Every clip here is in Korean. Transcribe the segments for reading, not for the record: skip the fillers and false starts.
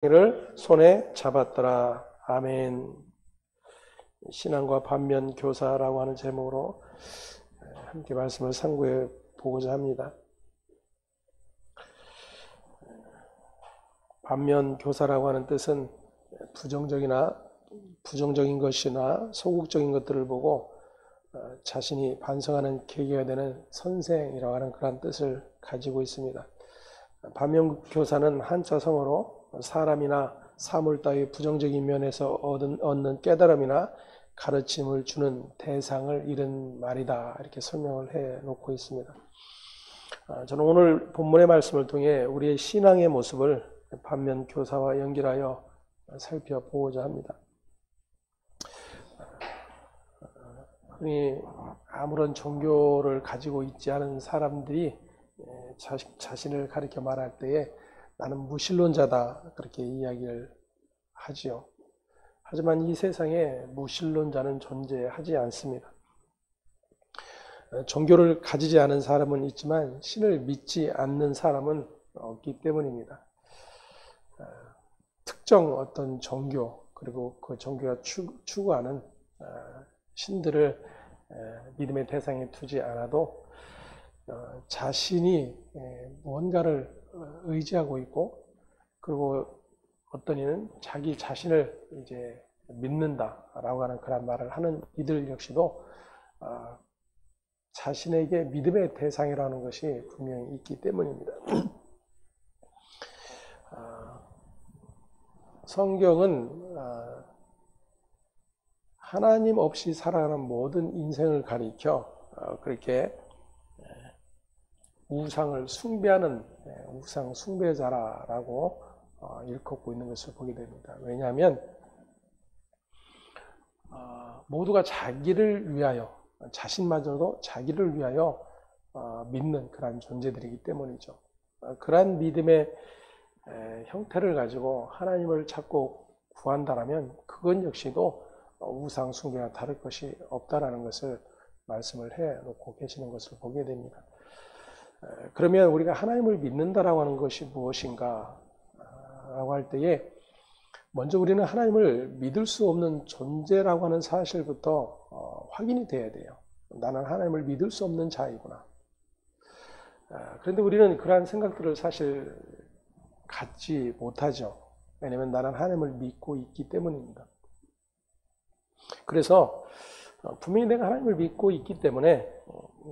를 손에 잡았더라. 아멘. 신앙과 반면 교사라고 하는 제목으로 함께 말씀을 상고해 보고자 합니다. 반면 교사라고 하는 뜻은 부정적인 것이나 소극적인 것들을 보고 자신이 반성하는 계기가 되는 선생이라고 하는 그런 뜻을 가지고 있습니다. 반면 교사는 한자성어로 사람이나 사물 따위 부정적인 면에서 얻는 깨달음이나 가르침을 주는 대상을 잃은 말이다, 이렇게 설명을 해 놓고 있습니다. 저는 오늘 본문의 말씀을 통해 우리의 신앙의 모습을 반면 교사와 연결하여 살펴보고자 합니다. 흔히 아무런 종교를 가지고 있지 않은 사람들이 자신을 가리켜 말할 때에 나는 무신론자다, 그렇게 이야기를 하지요. 하지만 이 세상에 무신론자는 존재하지 않습니다. 종교를 가지지 않은 사람은 있지만 신을 믿지 않는 사람은 없기 때문입니다. 특정 어떤 종교, 그리고 그 종교가 추구하는 신들을 믿음의 대상에 두지 않아도 자신이 무언가를 의지하고 있고, 그리고 어떤 이는 자기 자신을 이제 믿는다라고 하는 그런 말을 하는 이들 역시도 자신에게 믿음의 대상이라는 것이 분명히 있기 때문입니다. 성경은 하나님 없이 살아가는 모든 인생을 가리켜 그렇게 우상을 숭배하는 우상 숭배자라고 일컫고 있는 것을 보게 됩니다. 왜냐하면 모두가 자기를 위하여, 자신마저도 자기를 위하여 믿는 그러한 존재들이기 때문이죠. 그러한 믿음의 형태를 가지고 하나님을 찾고 구한다라면 그건 역시도 우상 숭배와 다를 것이 없다라는 것을 말씀을 해놓고 계시는 것을 보게 됩니다. 그러면 우리가 하나님을 믿는다라고 하는 것이 무엇인가 라고 할 때에 먼저 우리는 하나님을 믿을 수 없는 존재라고 하는 사실부터 확인이 돼야 돼요. 나는 하나님을 믿을 수 없는 자이구나. 그런데 우리는 그러한 생각들을 사실 갖지 못하죠. 왜냐하면 나는 하나님을 믿고 있기 때문입니다. 그래서 분명히 내가 하나님을 믿고 있기 때문에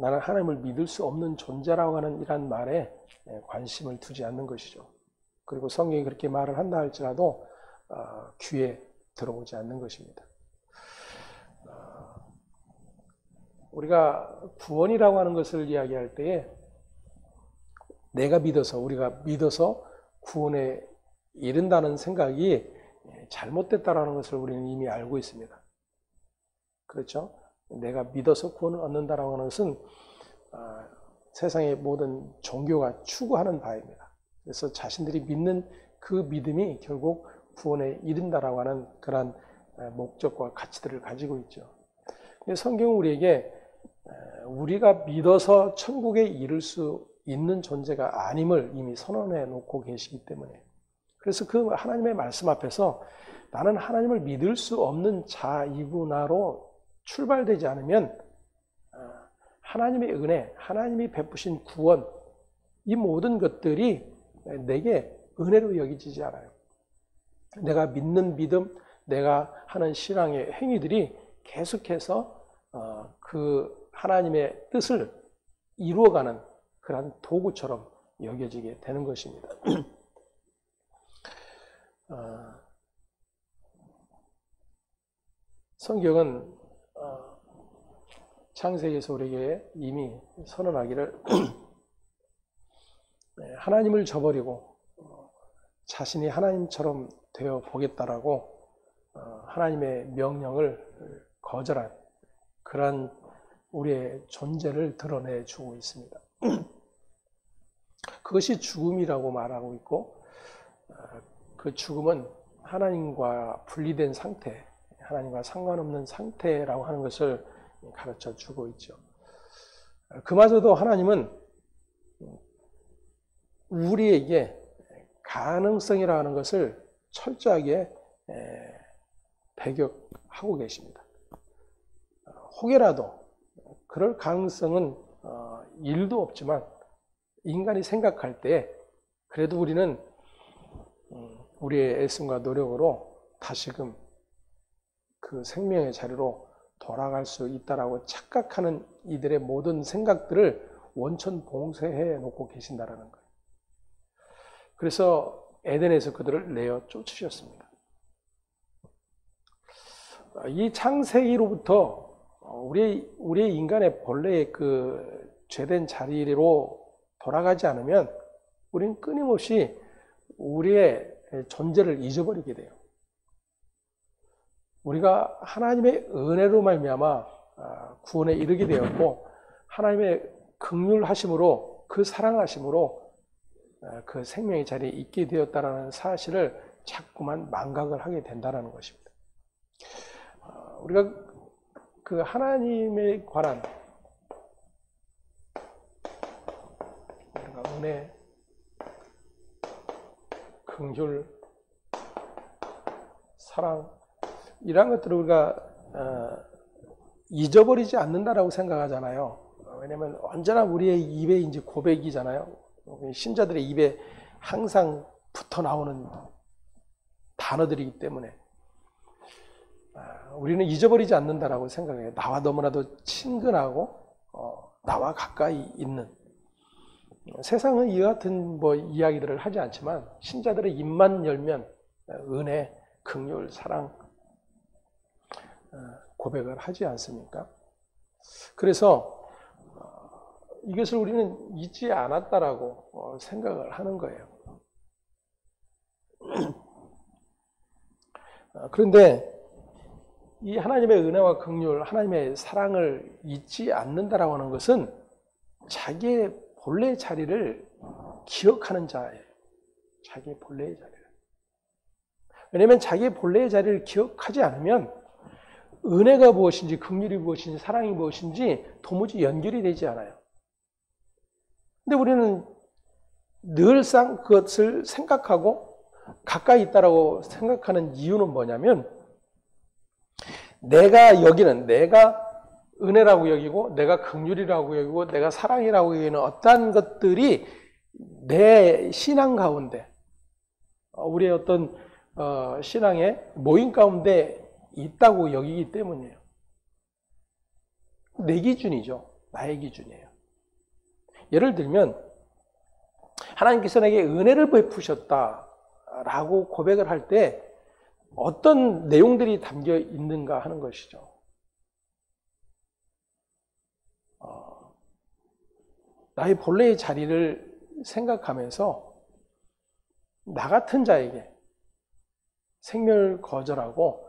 나는 하나님을 믿을 수 없는 존재라고 하는 이런 말에 관심을 두지 않는 것이죠. 그리고 성경이 그렇게 말을 한다 할지라도 귀에 들어오지 않는 것입니다. 우리가 구원이라고 하는 것을 이야기할 때에 우리가 믿어서 구원에 이른다는 생각이 잘못됐다라는 것을 우리는 이미 알고 있습니다. 그렇죠? 내가 믿어서 구원을 얻는다라고 하는 것은 세상의 모든 종교가 추구하는 바입니다. 그래서 자신들이 믿는 그 믿음이 결국 구원에 이른다라고 하는 그런 목적과 가치들을 가지고 있죠. 성경은 우리에게 우리가 믿어서 천국에 이를 수 있는 존재가 아님을 이미 선언해 놓고 계시기 때문에, 그래서 그 하나님의 말씀 앞에서 나는 하나님을 믿을 수 없는 자이구나로 출발되지 않으면 하나님의 은혜, 하나님이 베푸신 구원, 이 모든 것들이 내게 은혜로 여기지지 않아요. 내가 믿는 믿음, 내가 하는 신앙의 행위들이 계속해서 그 하나님의 뜻을 이루어가는 그런 도구처럼 여겨지게 되는 것입니다. 성경은 창세기에서 우리에게 이미 선언하기를 하나님을 저버리고 자신이 하나님처럼 되어 보겠다라고 하나님의 명령을 거절한 그런 우리의 존재를 드러내주고 있습니다. 그것이 죽음이라고 말하고 있고, 그 죽음은 하나님과 분리된 상태, 하나님과 상관없는 상태라고 하는 것을 가르쳐 주고 있죠. 그마저도 하나님은 우리에게 가능성이라는 것을 철저하게 배격하고 계십니다. 혹여라도 그럴 가능성은 1도 없지만 인간이 생각할 때 그래도 우리는 우리의 애씀과 노력으로 다시금 그 생명의 자리로 돌아갈 수 있다라고 착각하는 이들의 모든 생각들을 원천 봉쇄해 놓고 계신다라는 거예요. 그래서 에덴에서 그들을 내어 쫓으셨습니다. 이 창세기로부터 우리 인간의 본래의 그 죄된 자리로 돌아가지 않으면 우리는 끊임없이 우리의 존재를 잊어버리게 돼요. 우리가 하나님의 은혜로 말미암아 구원에 이르게 되었고 하나님의 긍휼하심으로 그 사랑하심으로 그 생명의 자리에 있게 되었다는 사실을 자꾸만 망각을 하게 된다는 것입니다. 우리가 그 하나님에 관한 우리가 은혜, 긍휼, 사랑 이러한 것들을 우리가 잊어버리지 않는다라고 생각하잖아요. 왜냐하면 언제나 우리의 입에 이제 고백이잖아요. 신자들의 입에 항상 붙어 나오는 단어들이기 때문에 우리는 잊어버리지 않는다라고 생각해요. 나와 너무나도 친근하고 나와 가까이 있는 세상은 이 같은 이야기들을 하지 않지만 신자들의 입만 열면 은혜, 긍휼, 사랑 고백을 하지 않습니까? 그래서 이것을 우리는 잊지 않았다라고 생각을 하는 거예요. 그런데 이 하나님의 은혜와 긍휼, 하나님의 사랑을 잊지 않는다라고 하는 것은 자기의 본래의 자리를 기억하는 자예요. 자기의 본래의 자리를. 왜냐하면 자기의 본래의 자리를 기억하지 않으면 은혜가 무엇인지, 긍휼이 무엇인지, 사랑이 무엇인지 도무지 연결이 되지 않아요. 근데 우리는 늘상 그것을 생각하고 가까이 있다라고 생각하는 이유는 뭐냐면 내가 은혜라고 여기고 내가 긍휼이라고 여기고 내가 사랑이라고 여기는 어떠한 것들이 내 신앙 가운데 우리의 어떤 신앙의 모임 가운데 있다고 여기기 때문이에요. 내 기준이죠. 나의 기준이에요. 예를 들면 하나님께서 내게 은혜를 베푸셨다라고 고백을 할 때 어떤 내용들이 담겨 있는가 하는 것이죠. 나의 본래의 자리를 생각하면서 나 같은 자에게 생명을 거절하고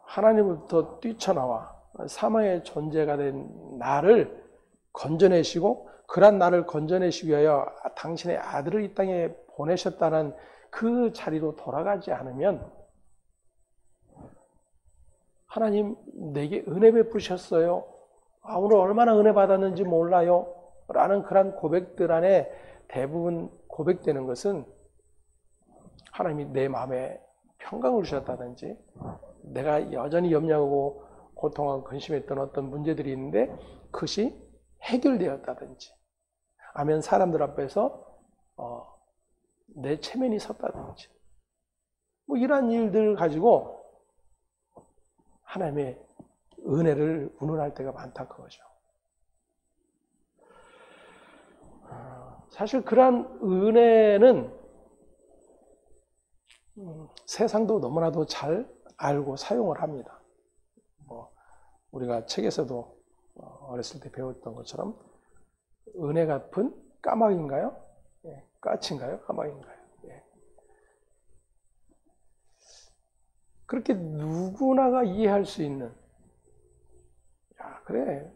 하나님으로부터 뛰쳐나와 사망의 존재가 된 나를 건져내시고 그런 나를 건져내시기 위하여 당신의 아들을 이 땅에 보내셨다는 그 자리로 돌아가지 않으면 하나님 내게 은혜 베푸셨어요. 오늘 얼마나 은혜 받았는지 몰라요. 라는 그런 고백들 안에 대부분 고백되는 것은 하나님이 내 마음에 평강을 주셨다든지 내가 여전히 염려하고 고통하고 근심했던 어떤 문제들이 있는데 그것이 해결되었다든지 아니면 사람들 앞에서 내 체면이 섰다든지 이러한 일들을 가지고 하나님의 은혜를 운운할 때가 많다 그거죠. 사실 그러한 은혜는 세상도 너무나도 잘 알고 사용을 합니다. 우리가 책에서도 어렸을 때 배웠던 것처럼 은혜 갚은 까마귀인가요? 예, 까치인가요? 까마귀인가요? 예. 그렇게 누구나가 이해할 수 있는 그래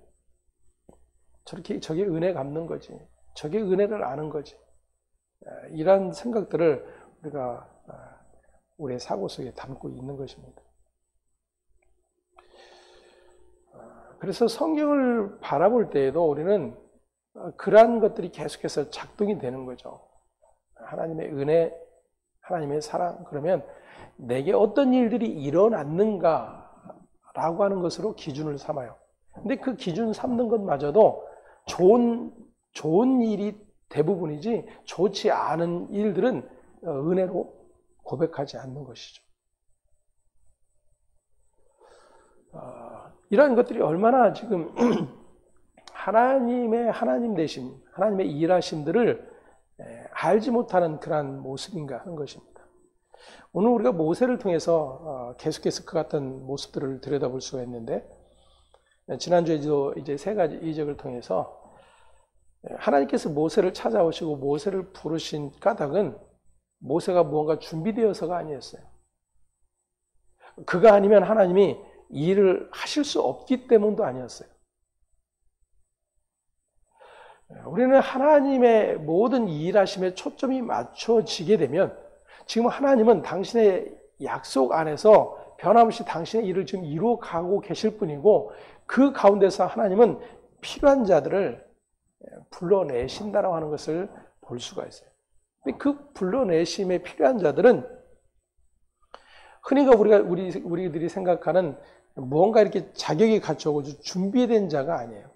저게 은혜 갚는 거지. 저게 은혜를 아는 거지. 이런 생각들을 우리가 우리의 사고 속에 담고 있는 것입니다. 그래서 성경을 바라볼 때에도 우리는 그러한 것들이 계속해서 작동이 되는 거죠. 하나님의 은혜, 하나님의 사랑, 그러면 내게 어떤 일들이 일어났는가라고 하는 것으로 기준을 삼아요. 근데 그 기준 삼는 것마저도 좋은 일이 대부분이지 좋지 않은 일들은 은혜로 고백하지 않는 것이죠. 이러한 것들이 얼마나 지금 하나님 되심, 하나님의 일하심들을 알지 못하는 그러한 모습인가 하는 것입니다. 오늘 우리가 모세를 통해서 계속해서 그 같은 모습들을 들여다볼 수가 있는데, 지난주에도 이제 세 가지 이적을 통해서 하나님께서 모세를 찾아오시고 모세를 부르신 까닭은 모세가 무언가 준비되어서가 아니었어요. 그가 아니면 하나님이 일을 하실 수 없기 때문도 아니었어요. 우리는 하나님의 모든 일하심에 초점이 맞춰지게 되면 지금 하나님은 당신의 약속 안에서 변함없이 당신의 일을 지금 이루어가고 계실 뿐이고, 그 가운데서 하나님은 필요한 자들을 불러내신다라고 하는 것을 볼 수가 있어요. 그 불러내심에 필요한 자들은 흔히가 우리들이 생각하는 무언가 이렇게 자격이 갖춰고 준비된 자가 아니에요.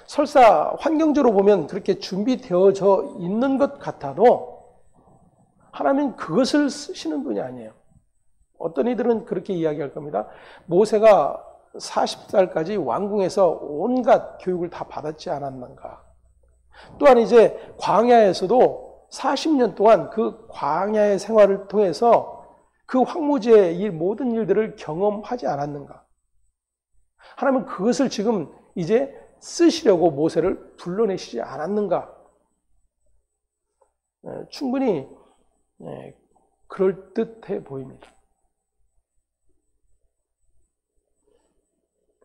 설사 환경적으로 보면 그렇게 준비되어져 있는 것 같아도 하나님은 그것을 쓰시는 분이 아니에요. 어떤 이들은 그렇게 이야기할 겁니다. 모세가 40살까지 왕궁에서 온갖 교육을 다 받았지 않았는가. 또한 이제 광야에서도 40년 동안 그 광야의 생활을 통해서 그 황무지의 모든 일들을 경험하지 않았는가. 하나님은 그것을 지금 이제 쓰시려고 모세를 불러내시지 않았는가. 충분히 그럴듯해 보입니다.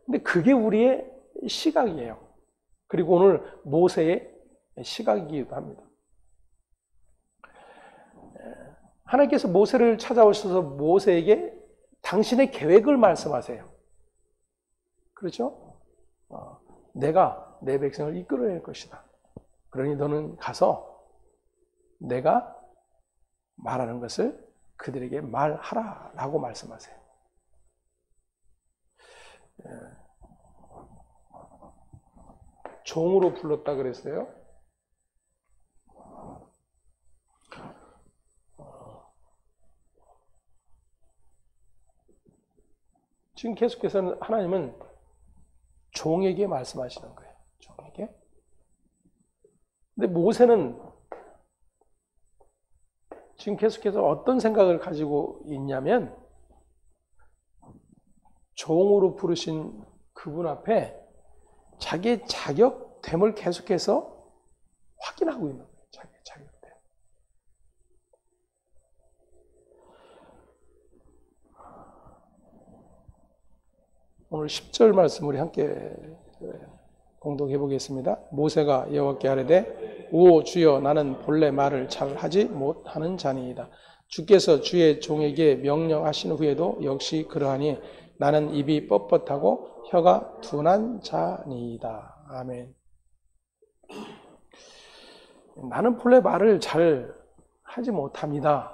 근데 그게 우리의 시각이에요. 그리고 오늘 모세의 시각이기도 합니다. 하나님께서 모세를 찾아오셔서 모세에게 당신의 계획을 말씀하세요. 그렇죠? 내가 내 백성을 이끌어낼 것이다. 그러니 너는 가서 내가 말하는 것을 그들에게 말하라 라고 말씀하세요. 종으로 불렀다 그랬어요. 지금 계속해서 하나님은 종에게 말씀하시는 거예요. 종에게. 근데 모세는 지금 계속해서 어떤 생각을 가지고 있냐면, 종으로 부르신 그분 앞에 자기의 자격됨을 계속해서 확인하고 있는 거예요. 자기의 자격됨. 오늘 10절 말씀 우리 함께 공동해 보겠습니다. 모세가 여호와께 아뢰되 오 주여 나는 본래 말을 잘 하지 못하는 자니이다. 주께서 주의 종에게 명령하신 후에도 역시 그러하니 나는 입이 뻣뻣하고 혀가 둔한 자니이다. 아멘. 나는 본래 말을 잘 하지 못합니다.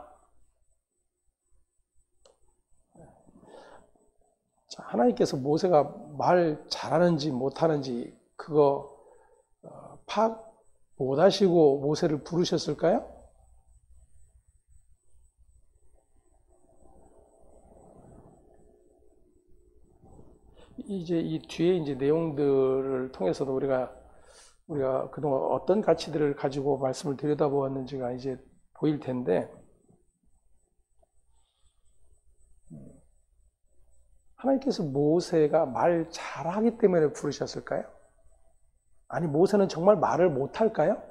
자, 하나님께서 모세가 말 잘하는지 못하는지 그거 파악 못하시고 모세를 부르셨을까요? 이제 이 뒤에 이제 내용들을 통해서도 우리가 그동안 어떤 가치들을 가지고 말씀을 들여다보았는지가 이제 보일 텐데, 하나님께서 모세가 말 잘하기 때문에 부르셨을까요? 아니, 모세는 정말 말을 못할까요?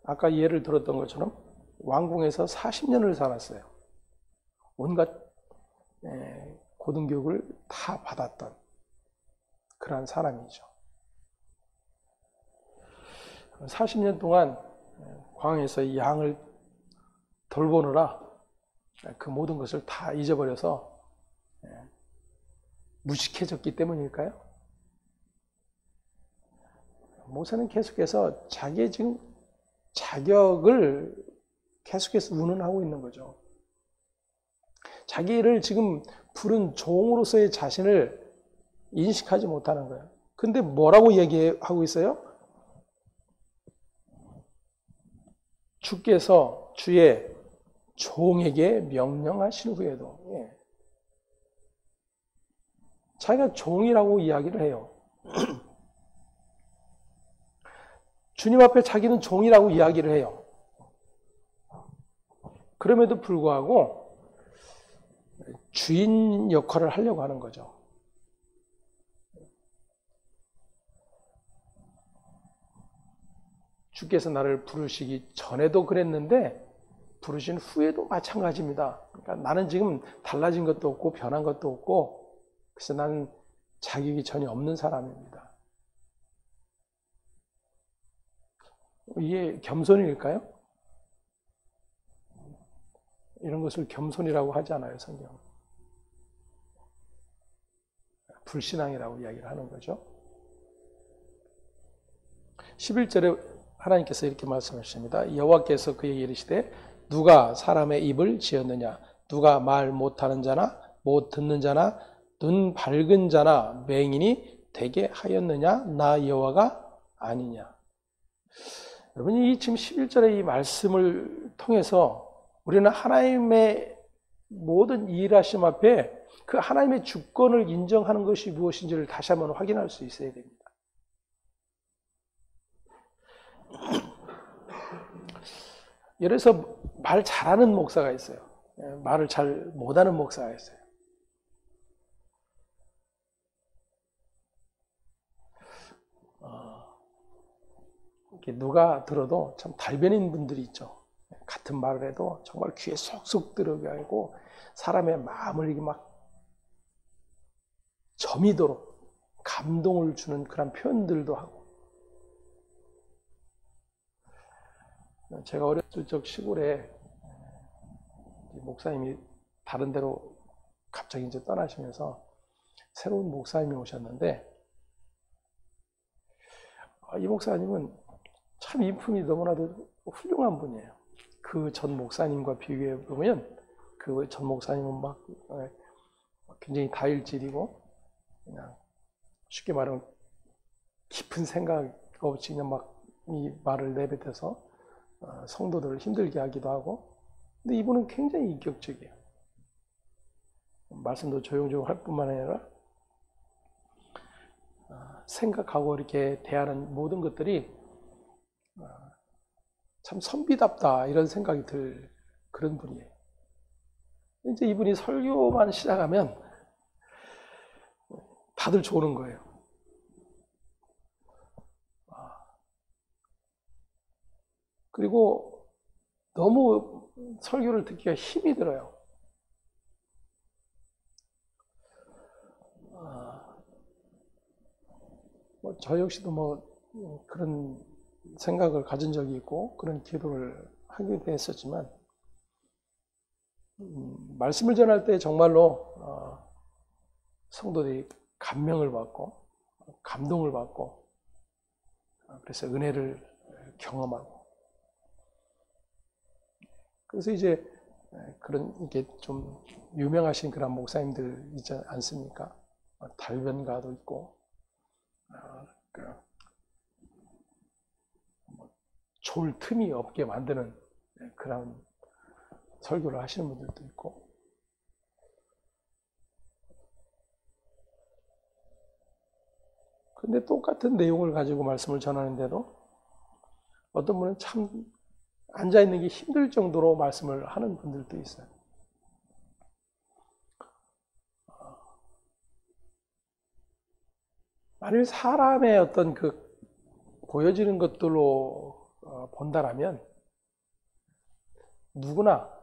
아까 예를 들었던 것처럼 왕궁에서 40년을 살았어요. 온갖 고등교육을 다 받았던 그러한 사람이죠. 40년 동안 광야에서 양을 돌보느라 그 모든 것을 다 잊어버려서 무식해졌기 때문일까요? 모세는 계속해서 자기의 지금 자격을 계속해서 운운하고 있는 거죠. 자기를 지금 부른 종으로서의 자신을 인식하지 못하는 거예요. 근데 뭐라고 얘기하고 있어요? 주께서 주의 종에게 명령하신 후에도 자기가 종이라고 이야기를 해요. 주님 앞에 자기는 종이라고 이야기를 해요. 그럼에도 불구하고 주인 역할을 하려고 하는 거죠. 주께서 나를 부르시기 전에도 그랬는데 부르신 후에도 마찬가지입니다. 그러니까 나는 지금 달라진 것도 없고 변한 것도 없고 그래서 나는 자격이 전혀 없는 사람입니다. 이게 겸손일까요? 이런 것을 겸손이라고 하지 않아요, 성경은. 불신앙이라고 이야기를 하는 거죠. 11절에 하나님께서 이렇게 말씀하십니다. 여호와께서 그에게 이르시되 누가 사람의 입을 지었느냐? 누가 말 못하는 자나 못 듣는 자나 눈 밝은 자나 맹인이 되게 하였느냐? 나 여호와가 아니냐? 여러분, 이 지금 11절의 이 말씀을 통해서 우리는 하나님의 모든 일하심 앞에 그 하나님의 주권을 인정하는 것이 무엇인지를 다시 한번 확인할 수 있어야 됩니다. 예를 들어서 말 잘하는 목사가 있어요. 말을 잘 못하는 목사가 있어요. 누가 들어도 참 달변인 분들이 있죠. 같은 말을 해도 정말 귀에 쏙쏙 들어가게 하고 사람의 마음을 이게 막 저미도록 감동을 주는 그런 표현들도 하고. 제가 어렸을 적 시골에 목사님이 다른 데로 갑자기 이제 떠나시면서 새로운 목사님이 오셨는데 이 목사님은 참 인품이 너무나도 훌륭한 분이에요. 그 전 목사님과 비교해 보면 그 전 목사님은 막 굉장히 다혈질이고 그냥 쉽게 말하면 깊은 생각 없이 그냥 막 이 말을 내뱉어서 성도들을 힘들게 하기도 하고, 근데 이분은 굉장히 인격적이에요. 말씀도 조용조용 할 뿐만 아니라 생각하고 이렇게 대하는 모든 것들이 참 선비답다 이런 생각이 들 그런 분이에요. 이제 이분이 설교만 시작하면 다들 조는 거예요. 그리고 너무 설교를 듣기가 힘이 들어요. 저 역시도 그런 생각을 가진 적이 있고 그런 기도를 하기도 했었지만 말씀을 전할 때 정말로 성도들이 감명을 받고 감동을 받고 그래서 은혜를 경험하고, 그래서 이제 그런 이게 좀 유명하신 그런 목사님들 있지 않습니까? 달변가도 있고 졸 틈이 없게 만드는 그런 설교를 하시는 분들도 있고, 근데 똑같은 내용을 가지고 말씀을 전하는데도 어떤 분은 참 앉아있는 게 힘들 정도로 말씀을 하는 분들도 있어요. 만일 사람의 어떤 그 보여지는 것들로 본다라면 누구나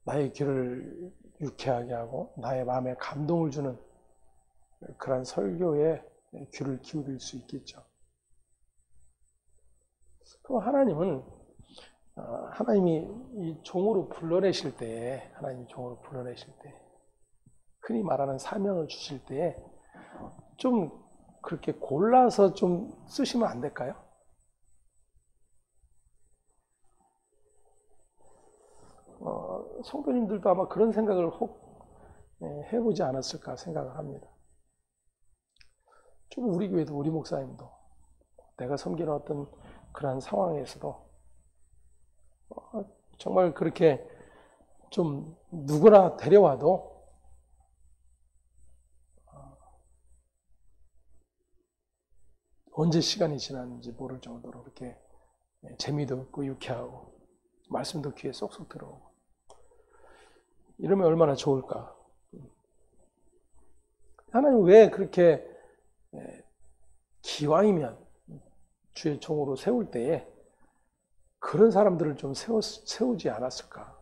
나의 귀를 유쾌하게 하고 나의 마음에 감동을 주는 그런 설교에 귀를 기울일 수 있겠죠. 그럼 하나님은 하나님이 이 종으로 불러내실 때, 하나님이 종으로 불러내실 때 흔히 말하는 사명을 주실 때에 좀 그렇게 골라서 좀 쓰시면 안 될까요? 성도님들도 아마 그런 생각을 혹 해보지 않았을까 생각을 합니다. 좀 우리 교회도 우리 목사님도 내가 섬기는 어떤 그러한 상황에서도 정말 그렇게 좀 누구나 데려와도 언제 시간이 지났는지 모를 정도로 그렇게 재미도 있고 유쾌하고 말씀도 귀에 쏙쏙 들어오고 이러면 얼마나 좋을까. 하나님 왜 그렇게 기왕이면 주의 종으로 세울 때에 그런 사람들을 좀 세우지 않았을까.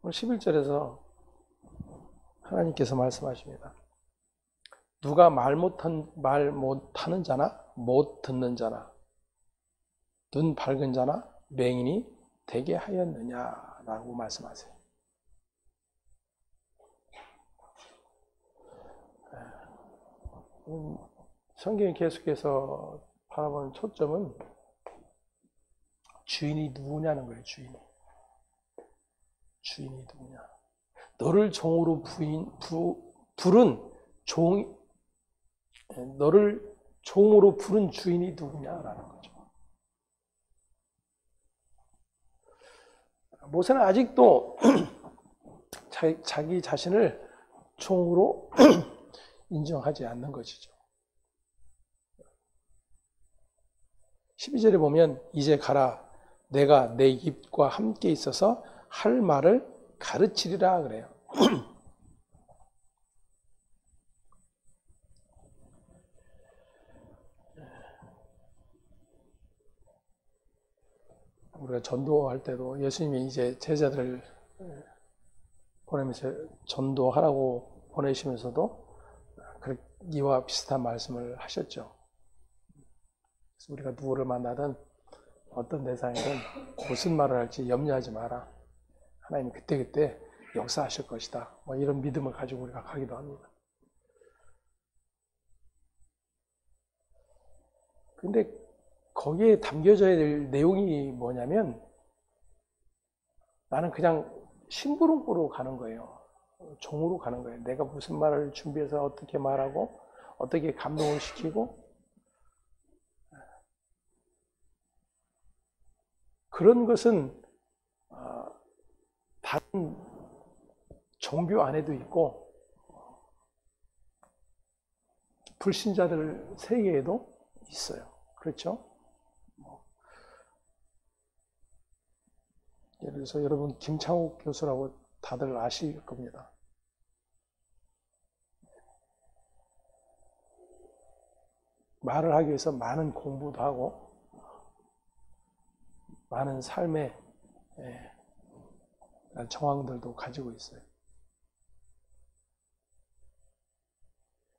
오늘 11절에서 하나님께서 말씀하십니다. 누가 말 못하는 자나 못 듣는 자나 눈 밝은 자나 맹인이 되게 하였느냐라고 말씀하세요. 성경이 계속해서 바라보는 초점은 주인이 누구냐는 거예요. 주인이 누구냐. 너를 종으로 부른 너를 종으로 부른 주인이 누구냐라는 거죠. 모세는 아직도 자기 자신을 종으로 인정하지 않는 것이죠. 12절에 보면 이제 가라 내가 내 입과 함께 있어서 할 말을 가르치리라 그래요. 우리가 전도할 때도 예수님이 이제 제자들을 보내면서 전도하라고 보내시면서도 이와 비슷한 말씀을 하셨죠. 그래서 우리가 누구를 만나든 어떤 대상이든 무슨 말을 할지 염려하지 마라. 하나님이 그때그때 역사하실 것이다. 뭐 이런 믿음을 가지고 우리가 가기도 합니다. 근데 거기에 담겨져야 될 내용이 뭐냐면 나는 그냥 심부름꾼으로 가는 거예요. 종으로 가는 거예요. 내가 무슨 말을 준비해서 어떻게 말하고 어떻게 감동을 시키고 그런 것은 다른 종교 안에도 있고 불신자들 세계에도 있어요. 그렇죠? 예를 들어서 여러분 김창욱 교수라고 다들 아실 겁니다. 말을 하기 위해서 많은 공부도 하고 많은 삶의 정황들도 가지고 있어요.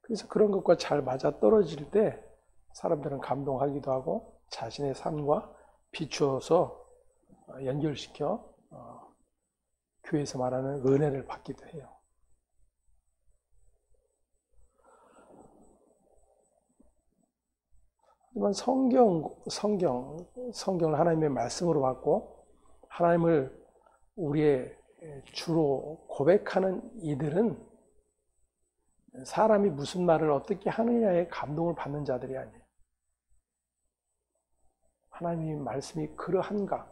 그래서 그런 것과 잘 맞아 떨어질 때 사람들은 감동하기도 하고 자신의 삶과 비추어서 연결시켜 교회에서 말하는 은혜를 받기도 해요. 하지만 성경을 하나님의 말씀으로 받고 하나님을 우리의 주로 고백하는 이들은 사람이 무슨 말을 어떻게 하느냐에 감동을 받는 자들이 아니에요. 하나님의 말씀이 그러한가?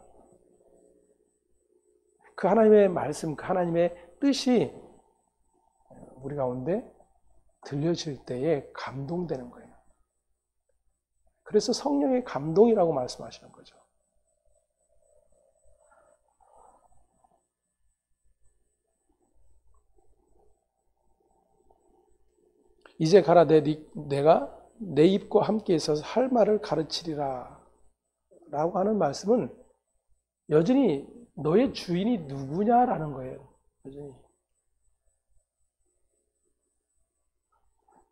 그 하나님의 말씀, 그 하나님의 뜻이 우리 가운데 들려질 때에 감동되는 거예요. 그래서 성령의 감동이라고 말씀하시는 거죠. 이제 가라 내가 내 입과 함께 있어서 할 말을 가르치리라 라고 하는 말씀은 여전히 너의 주인이 누구냐라는 거예요. 여전히.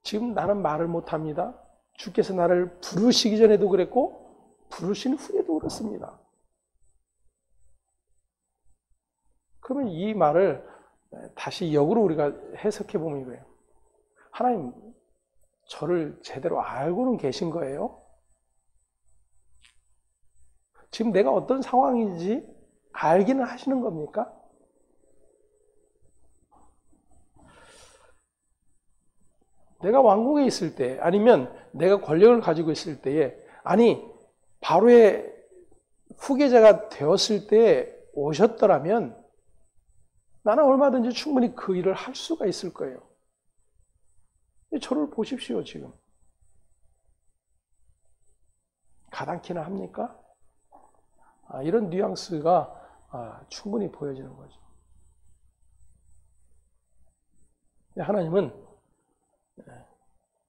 지금 나는 말을 못합니다. 주께서 나를 부르시기 전에도 그랬고 부르신 후에도 그렇습니다. 그러면 이 말을 다시 역으로 우리가 해석해 보면 이거예요. 하나님, 저를 제대로 알고는 계신 거예요? 지금 내가 어떤 상황인지 알기는 하시는 겁니까? 내가 왕궁에 있을 때, 아니면 내가 권력을 가지고 있을 때에, 아니, 바로의 후계자가 되었을 때 오셨더라면 나는 얼마든지 충분히 그 일을 할 수가 있을 거예요. 저를 보십시오, 지금. 가당키나 합니까? 이런 뉘앙스가 충분히 보여지는 거죠. 하나님은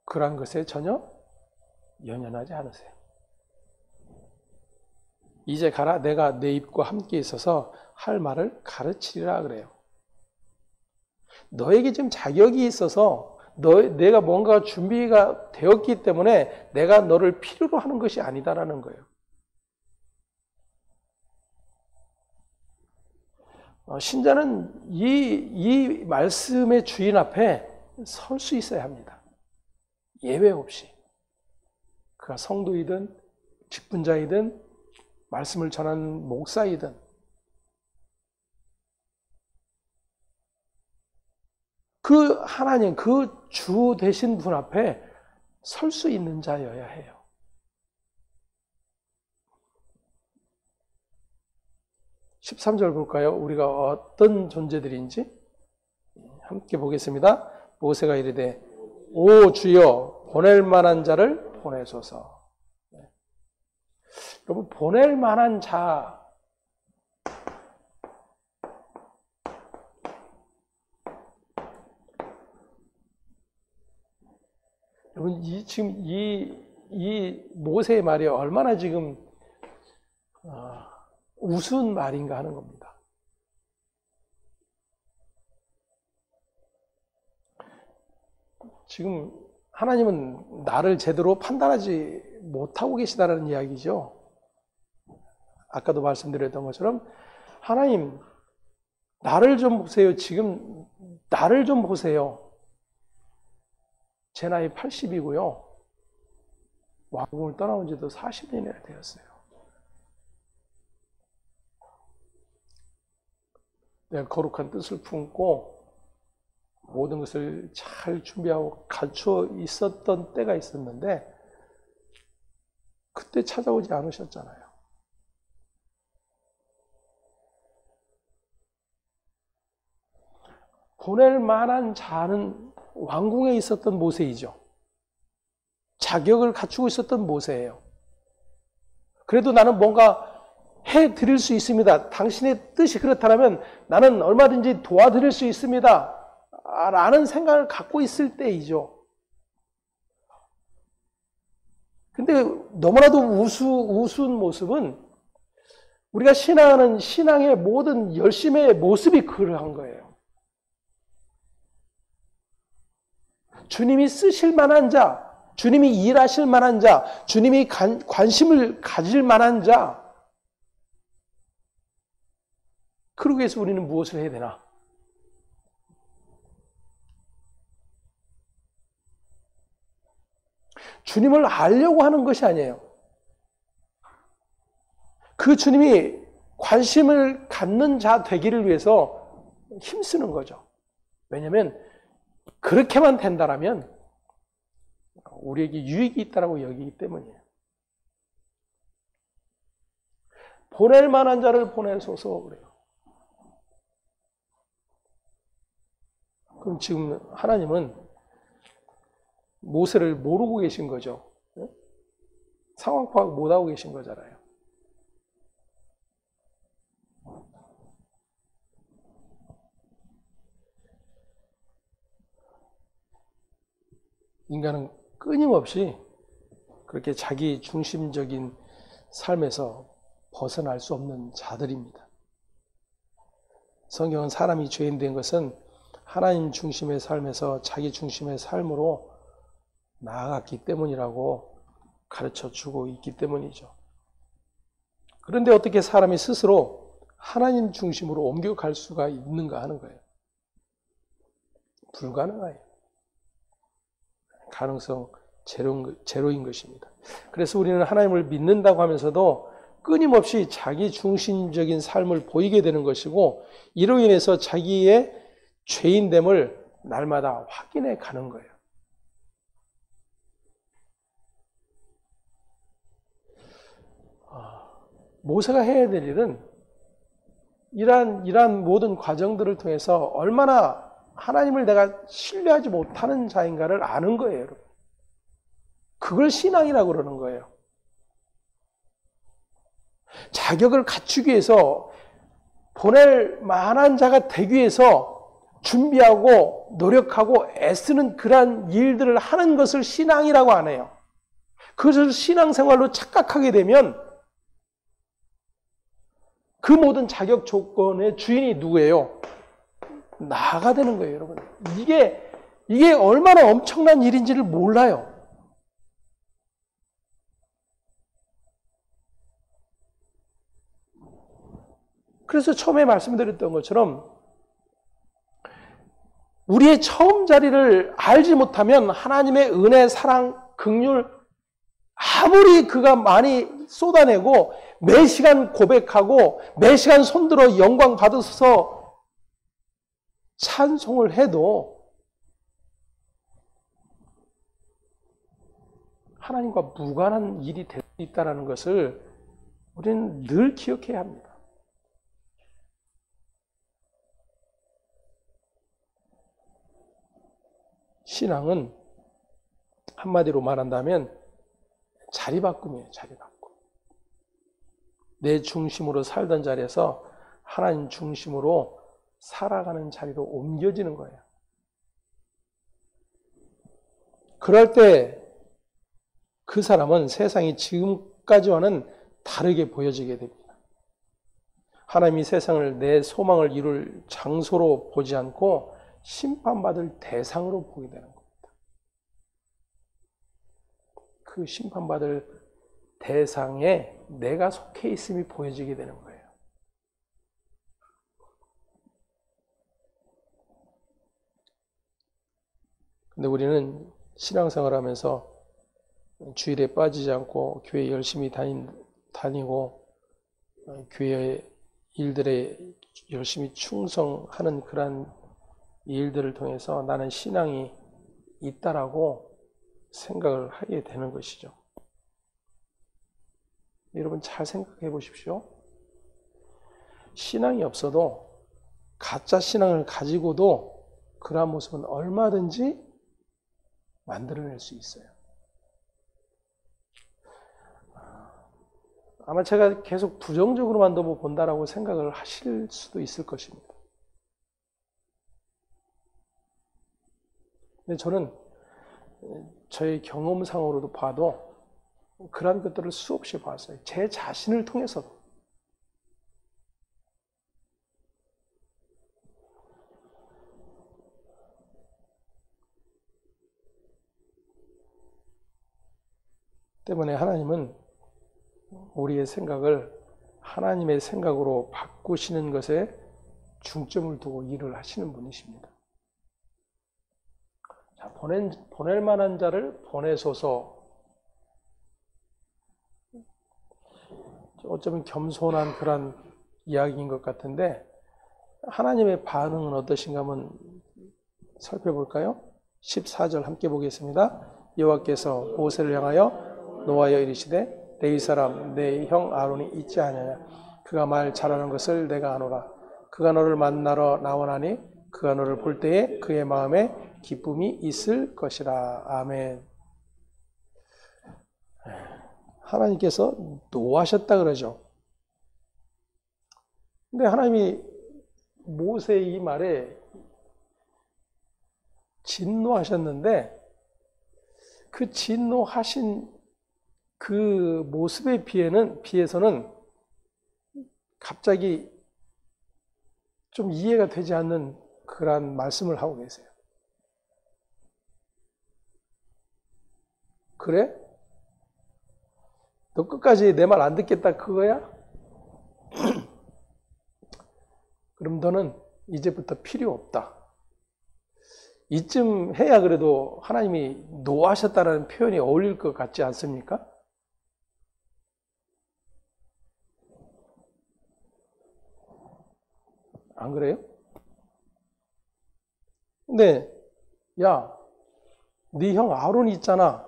그러한 것에 전혀 연연하지 않으세요. 이제 가라, 내가 내 입과 함께 있어서 할 말을 가르치리라 그래요. 너에게 지금 자격이 있어서 내가 뭔가 준비가 되었기 때문에 내가 너를 필요로 하는 것이 아니다라는 거예요. 신자는 이 말씀의 주인 앞에 설 수 있어야 합니다. 예외 없이. 그가 성도이든 직분자이든 말씀을 전하는 목사이든 그 하나님, 그 주 되신 분 앞에 설 수 있는 자여야 해요. (13절) 볼까요? 우리가 어떤 존재들인지 함께 보겠습니다. 모세가 이르되 오 주여 보낼 만한 자를 보내소서. 여러분, 보낼 만한 자, 여러분, 지금 이 모세의 말이 얼마나 지금 우스운 말인가 하는 겁니다. 지금 하나님은 나를 제대로 판단하지 못하고 계시다는 이야기죠. 아까도 말씀드렸던 것처럼 하나님, 나를 좀 보세요. 지금 나를 좀 보세요. 제 나이 80이고요. 왕궁을 떠나온 지도 40년이나 되었어요. 내가 거룩한 뜻을 품고 모든 것을 잘 준비하고 갖추어 있었던 때가 있었는데 그때 찾아오지 않으셨잖아요. 보낼 만한 자는 왕궁에 있었던 모세이죠. 자격을 갖추고 있었던 모세예요. 그래도 나는 뭔가 해드릴 수 있습니다. 당신의 뜻이 그렇다면 나는 얼마든지 도와드릴 수 있습니다. 라는 생각을 갖고 있을 때이죠. 근데 너무나도 우스운 모습은 우리가 신앙하는 신앙의 모든 열심의 모습이 그러한 거예요. 주님이 쓰실 만한 자, 주님이 일하실 만한 자, 주님이 관심을 가질 만한 자, 그러기 위해서 우리는 무엇을 해야 되나? 주님을 알려고 하는 것이 아니에요. 그 주님이 관심을 갖는 자 되기를 위해서 힘쓰는 거죠. 왜냐하면 그렇게만 된다라면 우리에게 유익이 있다고 여기기 때문이에요. 보낼 만한 자를 보내소서 그래요. 그럼 지금 하나님은 모세를 모르고 계신 거죠. 상황 파악 못하고 계신 거잖아요. 인간은 끊임없이 그렇게 자기 중심적인 삶에서 벗어날 수 없는 자들입니다. 성경은 사람이 죄인 된 것은 하나님 중심의 삶에서 자기 중심의 삶으로 나아갔기 때문이라고 가르쳐 주고 있기 때문이죠. 그런데 어떻게 사람이 스스로 하나님 중심으로 옮겨갈 수가 있는가 하는 거예요. 불가능해요. 가능성 제로인 것입니다. 그래서 우리는 하나님을 믿는다고 하면서도 끊임없이 자기 중심적인 삶을 보이게 되는 것이고, 이로 인해서 자기의 죄인됨을 날마다 확인해 가는 거예요. 모세가 해야 될 일은 이러한 모든 과정들을 통해서 얼마나 하나님을 내가 신뢰하지 못하는 자인가를 아는 거예요, 여러분. 그걸 신앙이라고 그러는 거예요. 자격을 갖추기 위해서, 보낼 만한 자가 되기 위해서 준비하고 노력하고 애쓰는 그러한 일들을 하는 것을 신앙이라고 안 해요. 그것을 신앙생활로 착각하게 되면 그 모든 자격 조건의 주인이 누구예요? 나가 되는 거예요, 여러분. 이게 얼마나 엄청난 일인지를 몰라요. 그래서 처음에 말씀드렸던 것처럼 우리의 처음 자리를 알지 못하면 하나님의 은혜, 사랑, 긍휼 아무리 그가 많이 쏟아내고 매 시간 고백하고 매 시간 손들어 영광 받아서 찬송을 해도 하나님과 무관한 일이 될 수 있다는 것을 우리는 늘 기억해야 합니다. 신앙은 한마디로 말한다면 자리바꿈이에요. 자리바꿈. 내 중심으로 살던 자리에서 하나님 중심으로 살아가는 자리로 옮겨지는 거예요. 그럴 때 그 사람은 세상이 지금까지와는 다르게 보여지게 됩니다. 하나님이 세상을 내 소망을 이룰 장소로 보지 않고 심판받을 대상으로 보게 되는 겁니다. 그 심판받을 대상에 내가 속해 있음이 보여지게 되는 거예요. 근데 우리는 신앙생활 하면서 주일에 빠지지 않고 교회 열심히 다니고 교회 일들에 열심히 충성하는 그런 일들을 통해서 나는 신앙이 있다라고 생각을 하게 되는 것이죠. 여러분 잘 생각해 보십시오. 신앙이 없어도 가짜 신앙을 가지고도 그러한 모습은 얼마든지 만들어낼 수 있어요. 아마 제가 계속 부정적으로만 너무 본다라고 생각을 하실 수도 있을 것입니다. 근데 저는 저의 경험상으로도 봐도 그런 것들을 수없이 봤어요. 제 자신을 통해서도. 때문에 하나님은 우리의 생각을 하나님의 생각으로 바꾸시는 것에 중점을 두고 일을 하시는 분이십니다. 자, 보낼 만한 자를 보내소서. 어쩌면 겸손한 그런 이야기인 것 같은데 하나님의 반응은 어떠신가 한번 살펴볼까요? 14절 함께 보겠습니다. 여호와께서 모세를 향하여 노하여 이르시되 내 이 사람 내 형 아론이 있지 아니하냐. 그가 말 잘하는 것을 내가 아노라. 그가 너를 만나러 나오나니 그가 너를 볼 때에 그의 마음에 기쁨이 있을 것이라. 아멘. 하나님께서 노하셨다 그러죠. 근데 하나님이 모세의 이 말에 진노하셨는데 그 진노하신 그 모습에 비해서는 갑자기 좀 이해가 되지 않는 그런 말씀을 하고 계세요. 그래? 너 끝까지 내 말 안 듣겠다 그거야? 그럼 너는 이제부터 필요 없다. 이쯤 해야 그래도 하나님이 노하셨다는 표현이 어울릴 것 같지 않습니까? 안 그래요? 근데 야, 네 형 아론이 있잖아.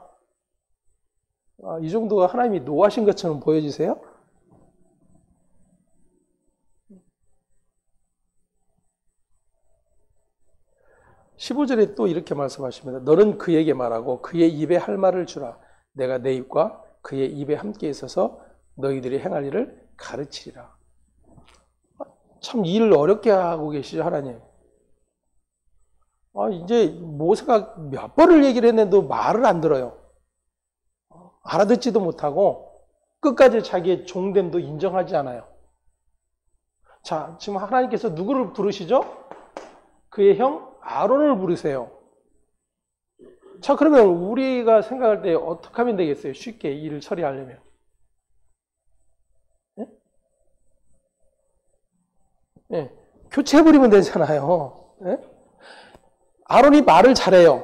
이 정도가 하나님이 노하신 것처럼 보여지세요? (15절에) 또 이렇게 말씀하십니다. 너는 그에게 말하고 그의 입에 할 말을 주라. 내가 내 입과 그의 입에 함께 있어서 너희들이 행할 일을 가르치리라. 참 일을 어렵게 하고 계시죠, 하나님. 이제 모세가 몇 번을 얘기를 했는데도 말을 안 들어요. 알아듣지도 못하고 끝까지 자기의 종됨도 인정하지 않아요. 자, 지금 하나님께서 누구를 부르시죠? 그의 형 아론을 부르세요. 자, 그러면 우리가 생각할 때 어떻게 하면 되겠어요? 쉽게 일을 처리하려면. 예? 예, 교체해버리면 되잖아요. 예? 아론이 말을 잘해요.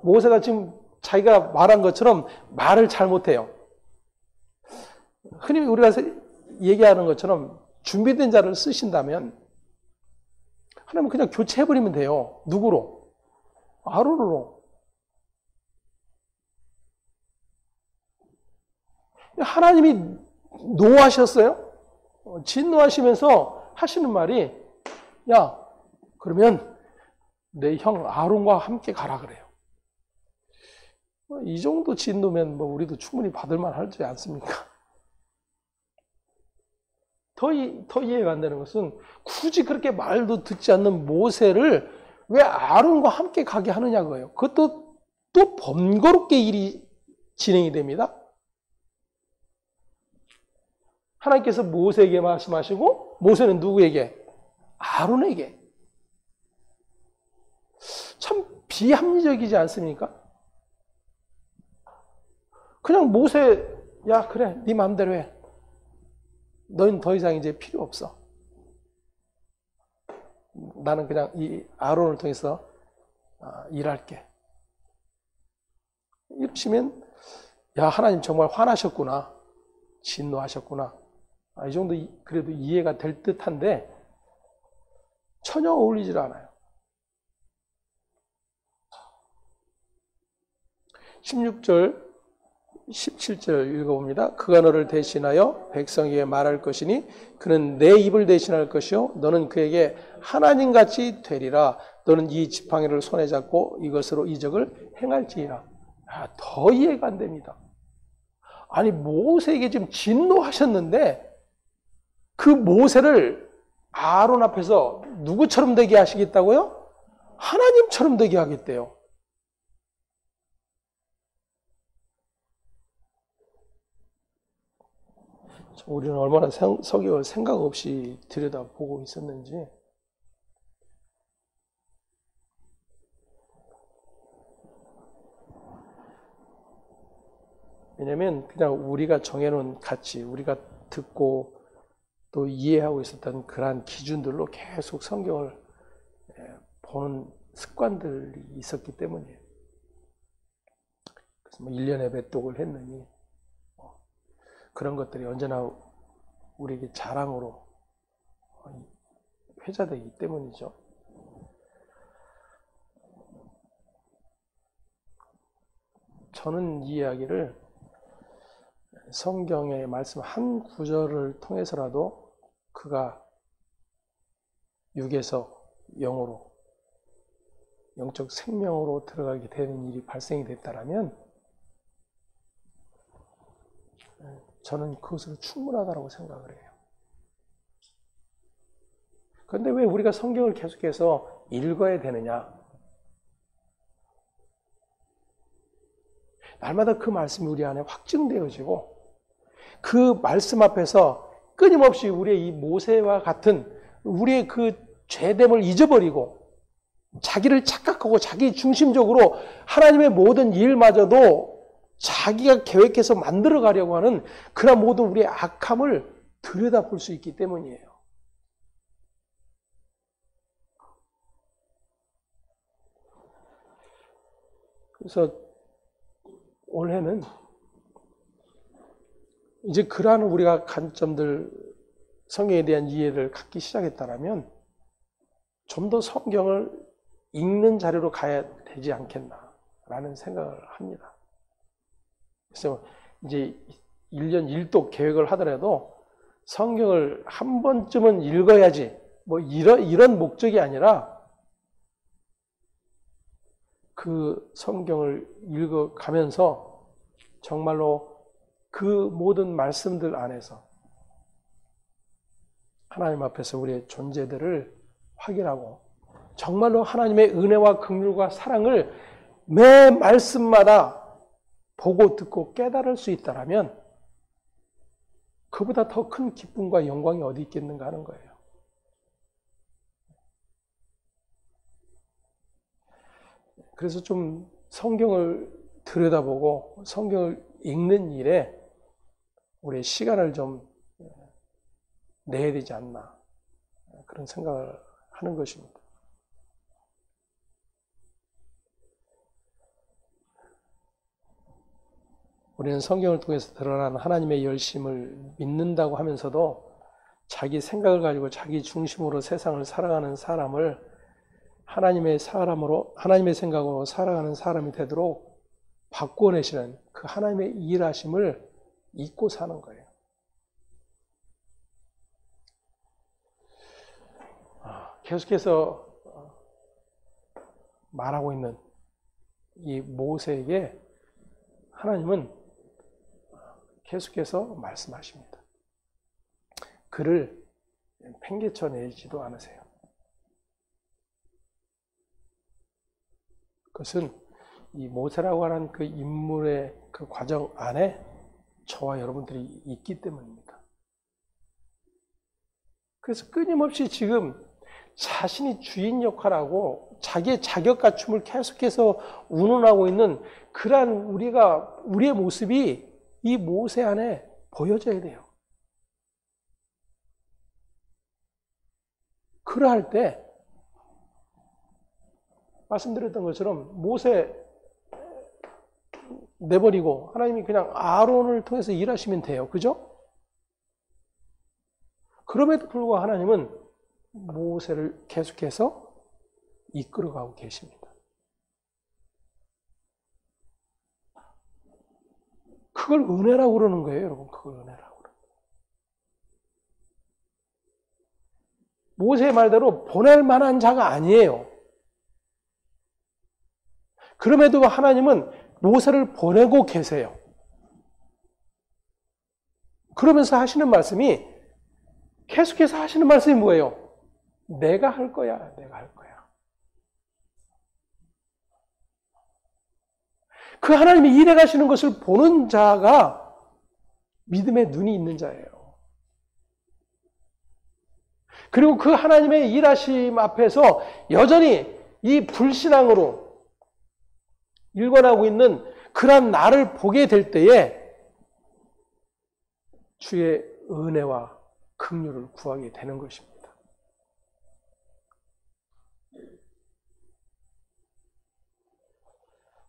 모세가 지금 자기가 말한 것처럼 말을 잘 못해요. 흔히 우리가 얘기하는 것처럼 준비된 자를 쓰신다면 하나님은 그냥 교체해버리면 돼요. 누구로? 아론으로. 하나님이 노하셨어요. 진노하시면서 하시는 말이 야, 그러면 내 형 아론과 함께 가라 그래요. 이 정도 진노면 뭐 우리도 충분히 받을 만하지 않습니까? 더 이해가 안 되는 것은 굳이 그렇게 말도 듣지 않는 모세를 왜 아론과 함께 가게 하느냐고요. 그것도 또 번거롭게 일이 진행이 됩니다. 하나님께서 모세에게 말씀하시고 모세는 누구에게? 아론에게. 참 비합리적이지 않습니까? 그냥 모세, 야 그래 네 마음대로 해. 너는 더 이상 이제 필요 없어. 나는 그냥 이 아론을 통해서 일할게. 이러시면 야 하나님 정말 화나셨구나. 진노하셨구나. 이 정도 그래도 이해가 될 듯한데 전혀 어울리질 않아요. 16절 17절 읽어봅니다. 그가 너를 대신하여 백성에게 말할 것이니 그는 내 입을 대신할 것이요 너는 그에게 하나님같이 되리라. 너는 이 지팡이를 손에 잡고 이것으로 이적을 행할지니라. 더 이해가 안 됩니다. 아니 모세에게 지금 진노하셨는데 그 모세를 아론 앞에서 누구처럼 되게 하시겠다고요? 하나님처럼 되게 하겠대요. 우리는 얼마나 성경을 생각 없이 들여다보고 있었는지. 왜냐하면 그냥 우리가 정해놓은 가치, 우리가 듣고 또 이해하고 있었던 그러한 기준들로 계속 성경을 보는 습관들이 있었기 때문이에요. 그래서 뭐 1년에 배독을 했느니 그런 것들이 언제나 우리에게 자랑으로 회자되기 때문이죠. 저는 이 이야기를 성경의 말씀 한 구절을 통해서라도 그가 육에서 영으로, 영적 생명으로 들어가게 되는 일이 발생이 됐다라면 저는 그것으로 충분하다고 생각을 해요. 그런데 왜 우리가 성경을 계속해서 읽어야 되느냐? 날마다 그 말씀이 우리 안에 확증되어지고 그 말씀 앞에서 끊임없이 우리의 이 모세와 같은 우리의 그 죄됨을 잊어버리고 자기를 착각하고 자기 중심적으로 하나님의 모든 일마저도 자기가 계획해서 만들어 가려고 하는 그런 모든 우리의 악함을 들여다볼 수 있기 때문이에요. 그래서 올해는 이제 그러한 우리가 관점들, 성경에 대한 이해를 갖기 시작했다면 좀 더 성경을 읽는 자리로 가야 되지 않겠나라는 생각을 합니다. 그래서 이제 1년 1독 계획을 하더라도 성경을 한 번쯤은 읽어야지 뭐 이런 목적이 아니라 그 성경을 읽어가면서 정말로 그 모든 말씀들 안에서 하나님 앞에서 우리의 존재들을 확인하고 정말로 하나님의 은혜와 긍휼과 사랑을 매 말씀마다 보고 듣고 깨달을 수 있다면 그보다 더 큰 기쁨과 영광이 어디 있겠는가 하는 거예요. 그래서 좀 성경을 들여다보고 성경을 읽는 일에 우리의 시간을 좀 내야 되지 않나 그런 생각을 하는 것입니다. 우리는 성경을 통해서 드러난 하나님의 열심을 믿는다고 하면서도 자기 생각을 가지고 자기 중심으로 세상을 살아가는 사람을 하나님의 생각으로 살아가는 사람이 되도록 바꾸어내시는 그 하나님의 일하심을 잊고 사는 거예요. 계속해서 말하고 있는 이 모세에게 하나님은 계속해서 말씀하십니다. 그를 팽개쳐 내지도 않으세요. 그것은 이 모세라고 하는 그 인물의 그 과정 안에 저와 여러분들이 있기 때문입니다. 그래서 끊임없이 지금 자신이 주인 역할하고 자기의 자격 갖춤을 계속해서 운운하고 있는 그러한 우리의 모습이 이 모세 안에 보여져야 돼요. 그러할 때 말씀드렸던 것처럼 모세 내버리고 하나님이 그냥 아론을 통해서 일하시면 돼요. 그죠? 그럼에도 불구하고 하나님은 모세를 계속해서 이끌어가고 계십니다. 그걸 은혜라고 그러는 거예요, 여러분. 그걸 은혜라고 그러는 거예요. 모세의 말대로 보낼 만한 자가 아니에요. 그럼에도 하나님은 모세를 보내고 계세요. 그러면서 하시는 말씀이 계속해서 하시는 말씀이 뭐예요? 내가 할 거야, 내가 할 거야. 그 하나님이 일해 가시는 것을 보는 자가 믿음의 눈이 있는 자예요. 그리고 그 하나님의 일하심 앞에서 여전히 이 불신앙으로 일관하고 있는 그런 나를 보게 될 때에 주의 은혜와 긍휼을 구하게 되는 것입니다.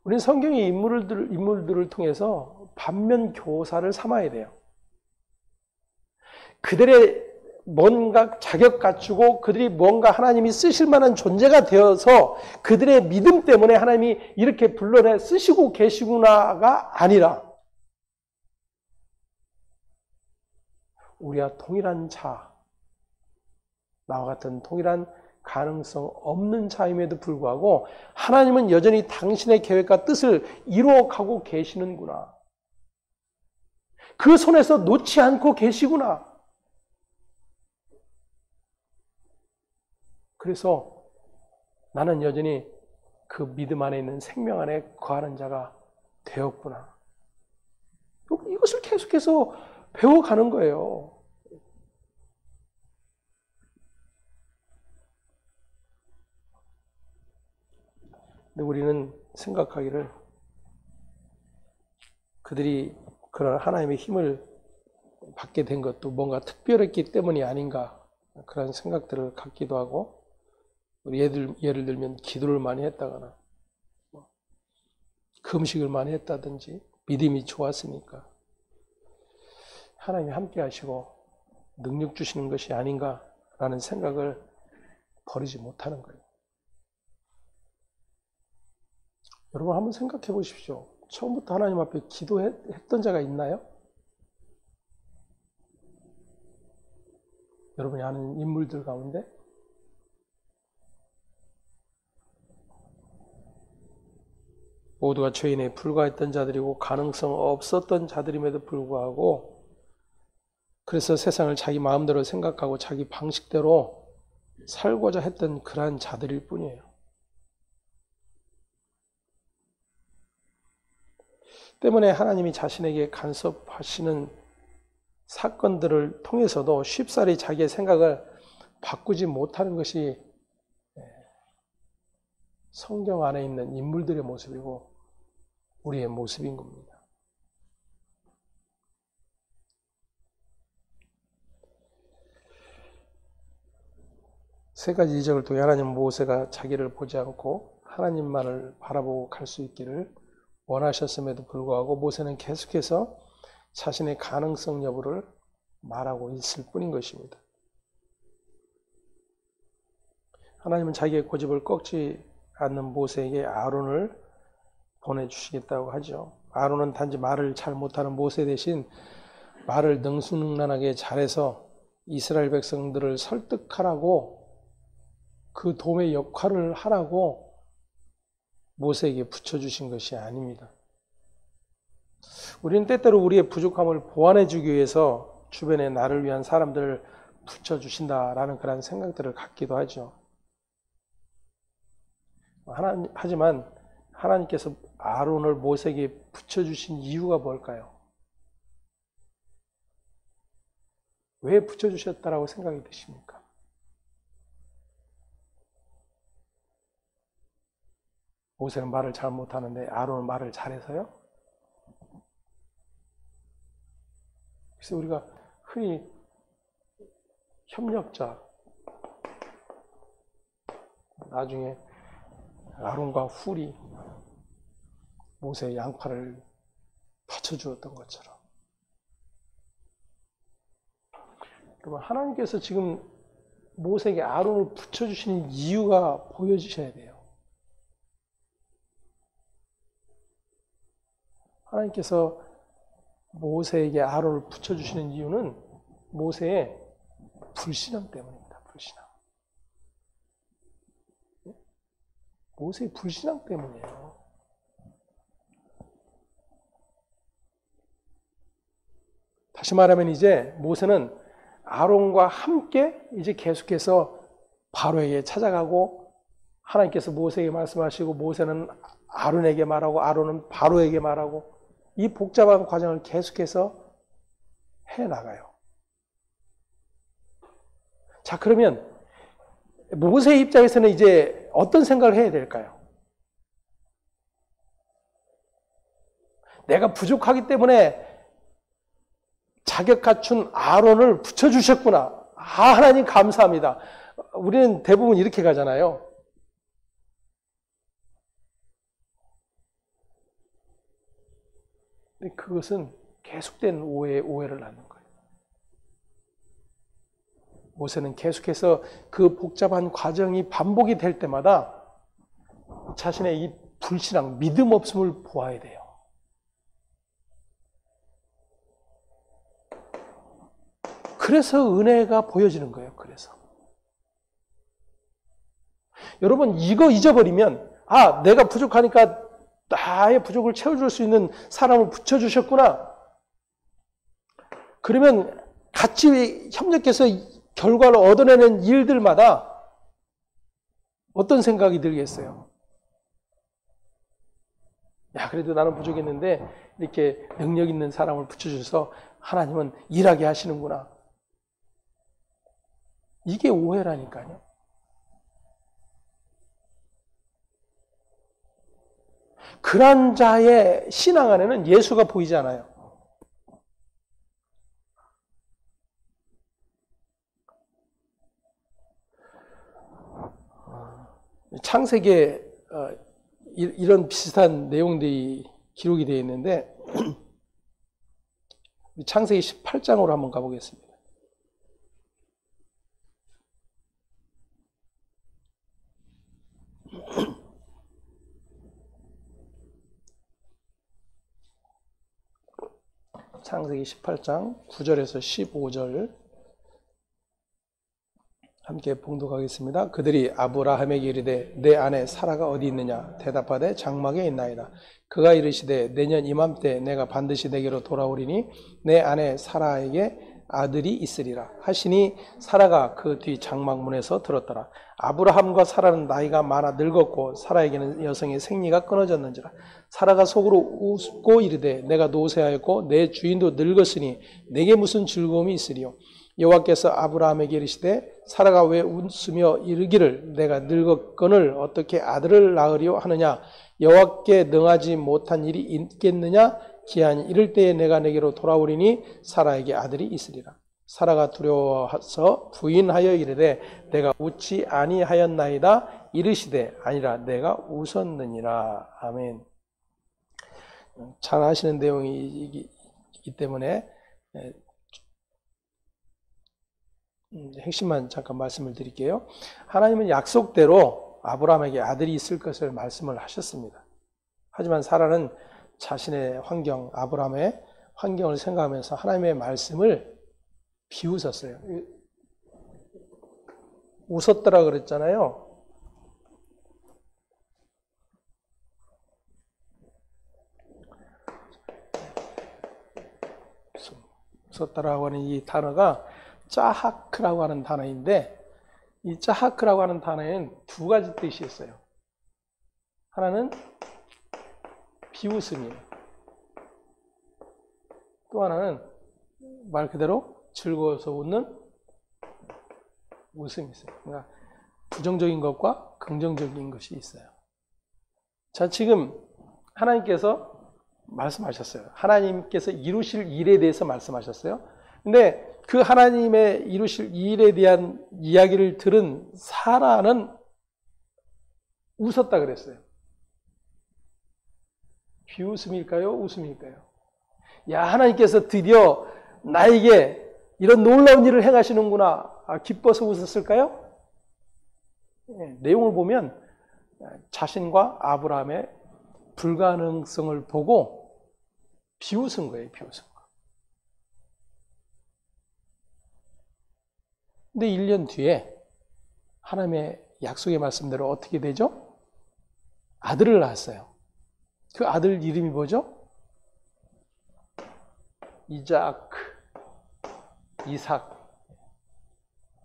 우리는 성경의 인물들을 통해서 반면 교사를 삼아야 돼요. 그들의 뭔가 자격 갖추고 그들이 뭔가 하나님이 쓰실 만한 존재가 되어서 그들의 믿음 때문에 하나님이 이렇게 불러내 쓰시고 계시구나가 아니라 우리와 동일한 자, 나와 같은 동일한 가능성 없는 자임에도 불구하고 하나님은 여전히 당신의 계획과 뜻을 이루어가고 계시는구나. 그 손에서 놓지 않고 계시구나. 그래서 나는 여전히 그 믿음 안에 있는 생명 안에 거하는 자가 되었구나. 이것을 계속해서 배워가는 거예요. 근데 우리는 생각하기를 그들이 그런 하나님의 힘을 받게 된 것도 뭔가 특별했기 때문이 아닌가 그런 생각들을 갖기도 하고 예를 들면 기도를 많이 했다거나 금식을 많이 했다든지 믿음이 좋았으니까 하나님이 함께 하시고 능력 주시는 것이 아닌가라는 생각을 버리지 못하는 거예요. 여러분 한번 생각해 보십시오. 처음부터 하나님 앞에 기도했던 자가 있나요? 여러분이 아는 인물들 가운데? 모두가 죄인에 불과했던 자들이고 가능성 없었던 자들임에도 불구하고 그래서 세상을 자기 마음대로 생각하고 자기 방식대로 살고자 했던 그러한 자들일 뿐이에요. 때문에 하나님이 자신에게 간섭하시는 사건들을 통해서도 쉽사리 자기의 생각을 바꾸지 못하는 것이 성경 안에 있는 인물들의 모습이고 우리의 모습인 겁니다. 세 가지 이적을 통해 하나님 모세가 자기를 보지 않고 하나님만을 바라보고 갈 수 있기를 원하셨음에도 불구하고 모세는 계속해서 자신의 가능성 여부를 말하고 있을 뿐인 것입니다. 하나님은 자기의 고집을 꺾지 않는 모세에게 아론을 보내주시겠다고 하죠. 아론은 단지 말을 잘 못하는 모세 대신 말을 능수능란하게 잘해서 이스라엘 백성들을 설득하라고 그 도움의 역할을 하라고 모세에게 붙여주신 것이 아닙니다. 우리는 때때로 우리의 부족함을 보완해주기 위해서 주변에 나를 위한 사람들을 붙여주신다라는 그런 생각들을 갖기도 하죠. 하지만 하나님께서 아론을 모세에게 붙여주신 이유가 뭘까요? 왜 붙여주셨다라고 생각이 드십니까? 모세는 말을 잘 못하는데 아론은 말을 잘해서요? 그래서 우리가 흔히 협력자, 나중에 아론과 훌이 모세의 양팔을 받쳐주었던 것처럼. 그러면 하나님께서 지금 모세에게 아론을 붙여주시는 이유가 보여주셔야 돼요. 하나님께서 모세에게 아론을 붙여주시는 이유는 모세의 불신앙 때문입니다. 불신앙. 모세의 불신앙 때문이에요. 다시 말하면 이제 모세는 아론과 함께 이제 계속해서 바로에게 찾아가고 하나님께서 모세에게 말씀하시고 모세는 아론에게 말하고 아론은 바로에게 말하고 이 복잡한 과정을 계속해서 해나가요. 자, 그러면 모세의 입장에서는 이제 어떤 생각을 해야 될까요? 내가 부족하기 때문에 자격 갖춘 아론을 붙여주셨구나. 하나님 감사합니다. 우리는 대부분 이렇게 가잖아요. 근데 그것은 계속된 오해를 낳는 거예요. 모세는 계속해서 그 복잡한 과정이 반복이 될 때마다 자신의 이 불신앙, 믿음 없음을 보아야 돼요. 그래서 은혜가 보여지는 거예요. 그래서. 여러분 이거 잊어버리면 내가 부족하니까 나의 부족을 채워줄 수 있는 사람을 붙여주셨구나. 그러면 같이 협력해서 결과를 얻어내는 일들마다 어떤 생각이 들겠어요? 야, 그래도 나는 부족했는데 이렇게 능력 있는 사람을 붙여줘서 하나님은 일하게 하시는구나. 이게 오해라니까요. 그런 자의 신앙 안에는 예수가 보이지 않아요. 창세기에 이런 비슷한 내용들이 기록이 되어 있는데 창세기 18장으로 한번 가보겠습니다. 창세기 18장 9절에서 15절 함께 봉독하겠습니다. 그들이 아브라함에게 이르되 내 아내 사라가 어디 있느냐 대답하되 장막에 있나이다. 그가 이르시되 내년 이맘때 내가 반드시 내게로 돌아오리니 내 아내 사라에게 아들이 있으리라 하시니 사라가 그 뒤 장막문에서 들었더라. 아브라함과 사라는 나이가 많아 늙었고 사라에게는 여성의 생리가 끊어졌는지라. 사라가 속으로 웃고 이르되 내가 노쇠하였고 내 주인도 늙었으니 내게 무슨 즐거움이 있으리요. 여호와께서 아브라함에게 이르시되 사라가 왜 웃으며 이르기를 내가 늙었거늘 어떻게 아들을 낳으리요 하느냐. 여호와께 능하지 못한 일이 있겠느냐. 기한 이를 때에 내가 내게로 돌아오리니 사라에게 아들이 있으리라. 사라가 두려워서 부인하여 이르되 내가 웃지 아니하였나이다. 이르시되 아니라 내가 웃었느니라. 아멘. 잘 아시는 내용이기 때문에 핵심만 잠깐 말씀을 드릴게요. 하나님은 약속대로 아브라함에게 아들이 있을 것을 말씀을 하셨습니다. 하지만 사라는 자신의 환경, 아브라함의 환경을 생각하면서 하나님의 말씀을 비웃었어요. 웃었더라 그랬잖아요. 웃었더라고 하는 이 단어가 짜하크라고 하는 단어인데 이 짜하크라고 하는 단어에는 두 가지 뜻이 있어요. 하나는 비웃음이에요. 또 하나는 말 그대로 즐거워서 웃는 웃음이 있어요. 그러니까 부정적인 것과 긍정적인 것이 있어요. 자, 지금 하나님께서 말씀하셨어요. 하나님께서 이루실 일에 대해서 말씀하셨어요. 근데 그 하나님의 이루실 일에 대한 이야기를 들은 사라는 웃었다 그랬어요. 비웃음일까요? 웃음일까요? 야, 하나님께서 드디어 나에게 이런 놀라운 일을 행하시는구나. 기뻐서 웃었을까요? 내용을 보면 자신과 아브라함의 불가능성을 보고 비웃은 거예요. 비웃은 거. 근데 1년 뒤에 하나님의 약속의 말씀대로 어떻게 되죠? 아들을 낳았어요. 그 아들 이름이 뭐죠? 이삭.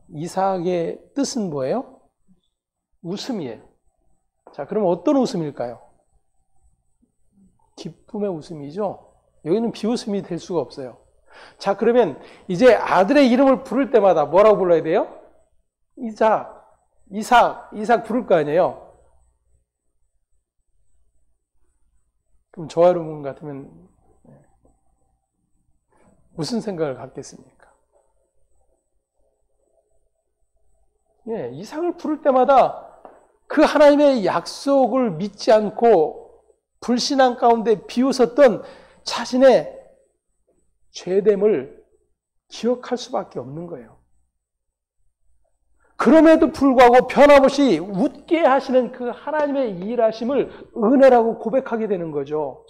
이삭의 뜻은 뭐예요? 웃음이에요. 자, 그럼 어떤 웃음일까요? 기쁨의 웃음이죠. 여기는 비웃음이 될 수가 없어요. 자, 그러면 이제 아들의 이름을 부를 때마다 뭐라고 불러야 돼요? 이삭 부를 거 아니에요. 그럼 저와 여러분 같으면 무슨 생각을 갖겠습니까? 예, 이삭을 부를 때마다 그 하나님의 약속을 믿지 않고 불신앙 가운데 비웃었던 자신의 죄됨을 기억할 수밖에 없는 거예요. 그럼에도 불구하고 변함없이 웃게 하시는 그 하나님의 일하심을 은혜라고 고백하게 되는 거죠.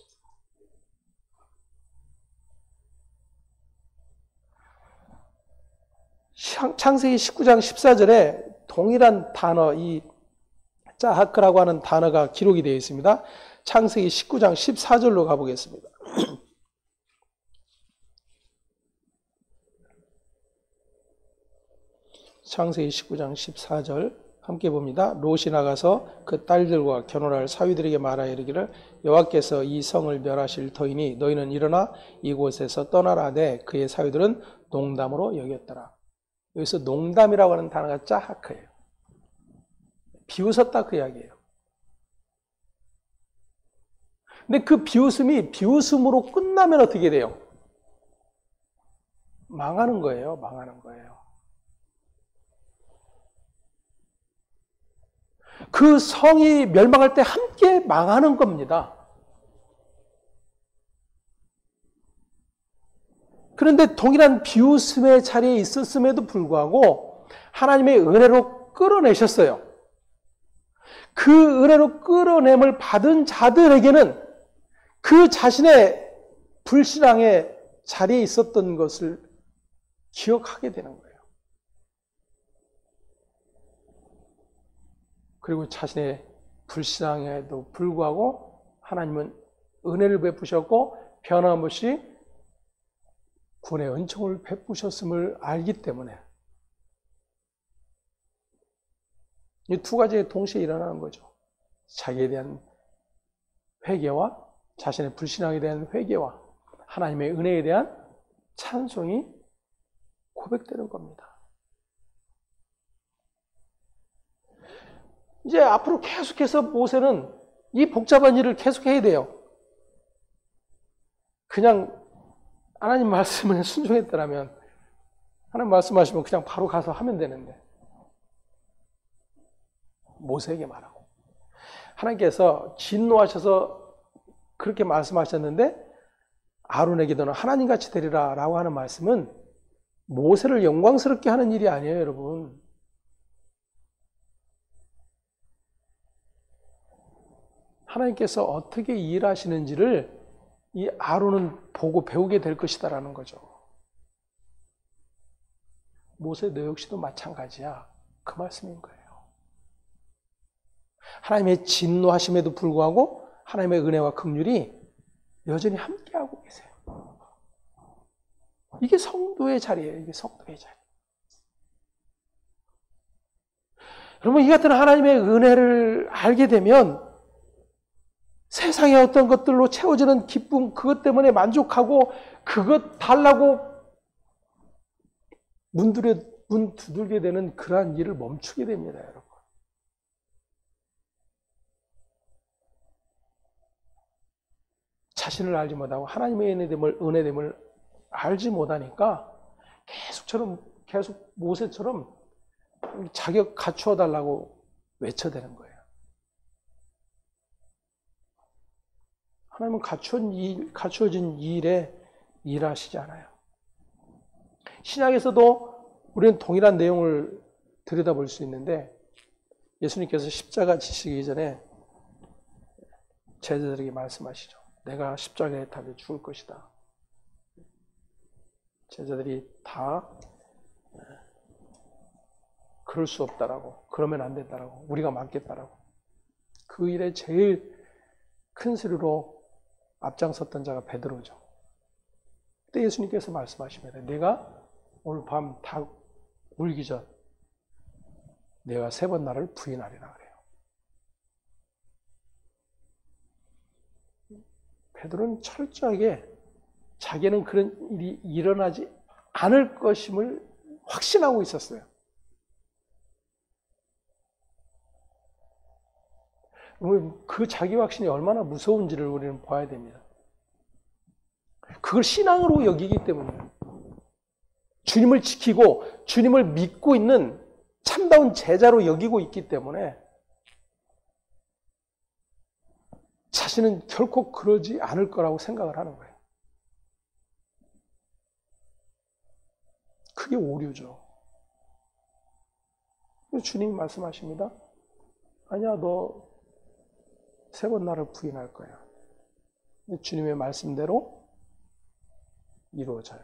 창세기 19장 14절에 동일한 단어, 이 짜하크라고 하는 단어가 기록이 되어 있습니다. 창세기 19장 14절로 가보겠습니다. 창세기 19장 14절 함께 봅니다. 롯이 나가서 그 딸들과 결혼할 사위들에게 말하여 이르기를 여호와께서 이 성을 멸하실 터이니 너희는 일어나 이곳에서 떠나라 하되 그의 사위들은 농담으로 여겼더라. 여기서 농담이라고 하는 단어가 짜하크예요. 비웃었다 그 이야기예요. 근데 그 비웃음이 비웃음으로 끝나면 어떻게 돼요? 망하는 거예요. 망하는 거예요. 그 그 성이 멸망할 때 함께 망하는 겁니다. 그런데 동일한 비웃음의 자리에 있었음에도 불구하고 하나님의 은혜로 끌어내셨어요. 그 은혜로 끌어냄을 받은 자들에게는 그 자신의 불신앙의 자리에 있었던 것을 기억하게 되는 거예요. 그리고 자신의 불신앙에도 불구하고 하나님은 은혜를 베푸셨고 변함없이 구원의 은총을 베푸셨음을 알기 때문에 이 두 가지가 동시에 일어나는 거죠. 자기에 대한 회개와 자신의 불신앙에 대한 회개와 하나님의 은혜에 대한 찬송이 고백되는 겁니다. 이제 앞으로 계속해서 모세는 이 복잡한 일을 계속해야 돼요. 그냥 하나님 말씀에 순종했더라면 하나님 말씀하시면 그냥 바로 가서 하면 되는데 모세에게 말하고 하나님께서 진노하셔서 그렇게 말씀하셨는데 아론에게 너는 하나님같이 되리라 라고 하는 말씀은 모세를 영광스럽게 하는 일이 아니에요, 여러분. 하나님께서 어떻게 일하시는지를 이 아론은 보고 배우게 될 것이다라는 거죠. 모세 너 역시도 마찬가지야. 그 말씀인 거예요. 하나님의 진노하심에도 불구하고 하나님의 은혜와 긍휼이 여전히 함께하고 계세요. 이게 성도의 자리예요. 이게 성도의 자리. 여러분, 이 같은 하나님의 은혜를 알게 되면 세상의 어떤 것들로 채워지는 기쁨, 그것 때문에 만족하고 그것 달라고 문 두들게 되는 그러한 일을 멈추게 됩니다, 여러분. 자신을 알지 못하고 하나님의 은혜됨을 알지 못하니까 계속 모세처럼 자격 갖추어 달라고 외쳐대는 거예요. 하나님은 갖추어진 일에 일하시지 않아요. 신약에서도 우리는 동일한 내용을 들여다볼 수 있는데 예수님께서 십자가 지시기 전에 제자들에게 말씀하시죠. 내가 십자가에 달려 죽을 것이다. 제자들이 다 그럴 수 없다라고, 그러면 안 된다라고, 우리가 맡겠다라고. 그 일에 제일 큰 소리로 앞장섰던 자가 베드로죠. 그때 예수님께서 말씀하십니다. 내가 오늘 밤 다 울기 전 내가 3번 나를 부인하리라 그래요. 베드로는 철저하게 자기는 그런 일이 일어나지 않을 것임을 확신하고 있었어요. 그 자기 확신이 얼마나 무서운지를 우리는 봐야 됩니다. 그걸 신앙으로 여기기 때문에 주님을 지키고 주님을 믿고 있는 참다운 제자로 여기고 있기 때문에 자신은 결코 그러지 않을 거라고 생각을 하는 거예요. 그게 오류죠. 주님이 말씀하십니다. 아니야, 너 3번 나를 부인할 거야. 주님의 말씀대로 이루어져요.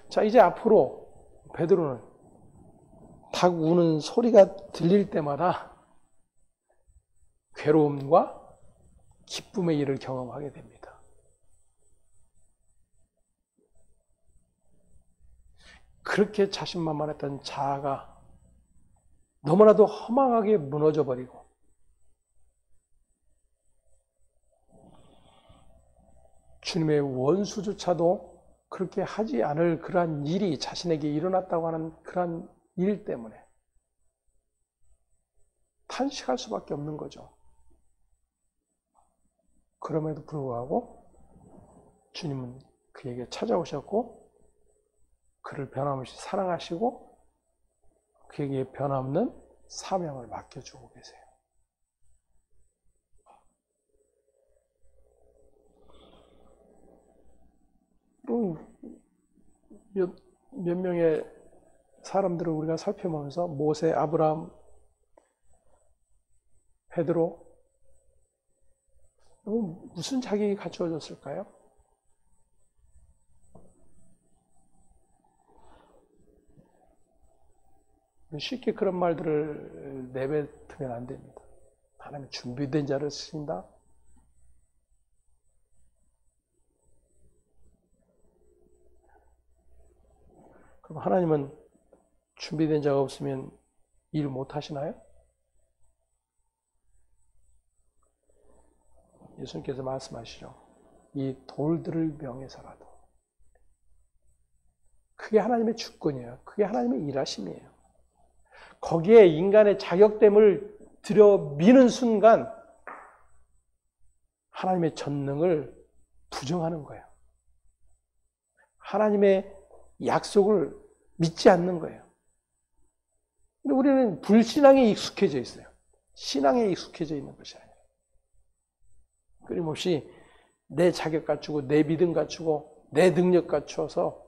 자, 이제 앞으로 베드로는 닭 우는 소리가 들릴 때마다 괴로움과 기쁨의 일을 경험하게 됩니다. 그렇게 자신만만했던 자아가 너무나도 허망하게 무너져 버리고 주님의 원수조차도 그렇게 하지 않을 그러한 일이 자신에게 일어났다고 하는 그러한 일 때문에 탄식할 수밖에 없는 거죠. 그럼에도 불구하고 주님은 그에게 찾아오셨고 그를 변함없이 사랑하시고 그에게 변함없는 사명을 맡겨주고 계세요. 몇 명의 사람들을 우리가 살펴보면서 모세, 아브라함, 베드로 무슨 자격이 갖추어졌을까요? 쉽게 그런 말들을 내뱉으면 안 됩니다. 하나님이 준비된 자를 쓰신다. 그럼 하나님은 준비된 자가 없으면 일 못 하시나요? 예수님께서 말씀하시죠. 이 돌들을 명예사라도. 그게 하나님의 주권이에요. 그게 하나님의 일하심이에요. 거기에 인간의 자격됨을 들여미는 순간 하나님의 전능을 부정하는 거예요. 하나님의 약속을 믿지 않는 거예요. 근데 우리는 불신앙에 익숙해져 있어요. 신앙에 익숙해져 있는 것이 아니라. 끊임없이 내 자격 갖추고 내 믿음 갖추고 내 능력 갖추어서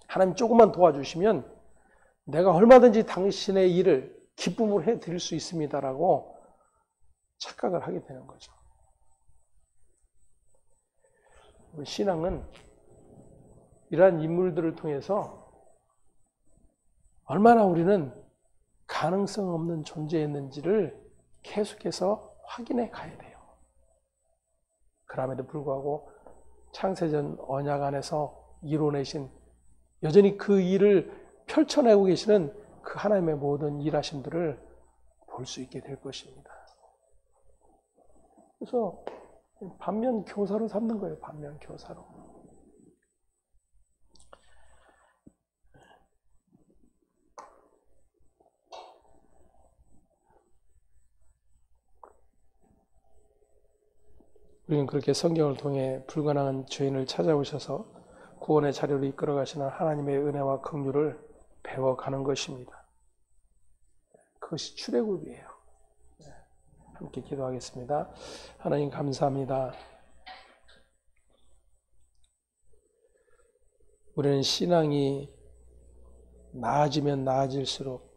하나님 조금만 도와주시면 내가 얼마든지 당신의 일을 기쁨으로 해드릴 수 있습니다라고 착각을 하게 되는 거죠. 신앙은 이러한 인물들을 통해서 얼마나 우리는 가능성 없는 존재였는지를 계속해서 확인해 가야 돼요. 그럼에도 불구하고 창세전 언약 안에서 이뤄내신 여전히 그 일을 펼쳐내고 계시는 그 하나님의 모든 일하심들을 볼 수 있게 될 것입니다. 그래서 반면 교사로 삼는 거예요. 반면 교사로. 우리는 그렇게 성경을 통해 불가능한 죄인을 찾아오셔서 구원의 자료를 이끌어 가시는 하나님의 은혜와 긍휼을 배워가는 것입니다. 그것이 출애굽이에요. 함께 기도하겠습니다. 하나님 감사합니다. 우리는 신앙이 나아지면 나아질수록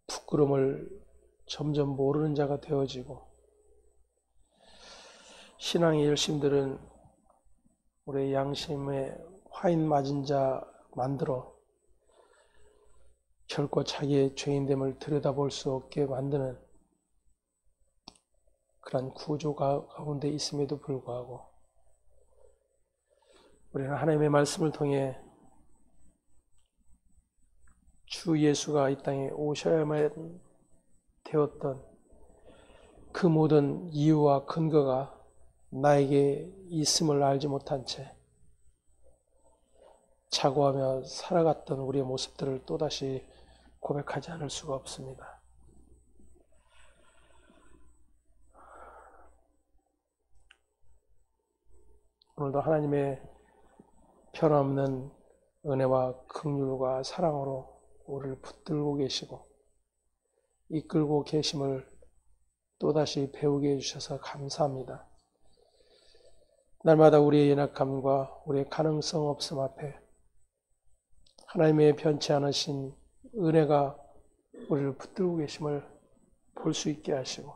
부끄러움을 점점 모르는 자가 되어지고 신앙의 열심들은 우리의 양심에 화인 맞은 자 만들어 결코 자기의 죄인됨을 들여다볼 수 없게 만드는 그런 구조 가운데 있음에도 불구하고 우리는 하나님의 말씀을 통해 주 예수가 이 땅에 오셔야만 되었던 그 모든 이유와 근거가 나에게 있음을 알지 못한 채 자고하며 살아갔던 우리의 모습들을 또다시 고백하지 않을 수가 없습니다. 오늘도 하나님의 변함없는 은혜와 긍휼과 사랑으로 우리를 붙들고 계시고 이끌고 계심을 또다시 배우게 해주셔서 감사합니다. 날마다 우리의 연약함과 우리의 가능성 없음 앞에 하나님의 변치 않으신 은혜가 우리를 붙들고 계심을 볼 수 있게 하시고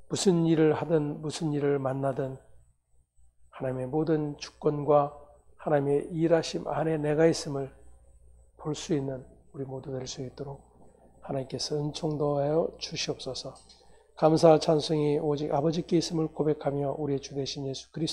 무슨 일을 하든 무슨 일을 만나든 하나님의 모든 주권과 하나님의 일하심 안에 내가 있음을 볼 수 있는 우리 모두 될 수 있도록 하나님께서 은총 더하여 주시옵소서. 감사와 찬송이 오직 아버지께 있음을 고백하며 우리의 주 되신 예수 그리스도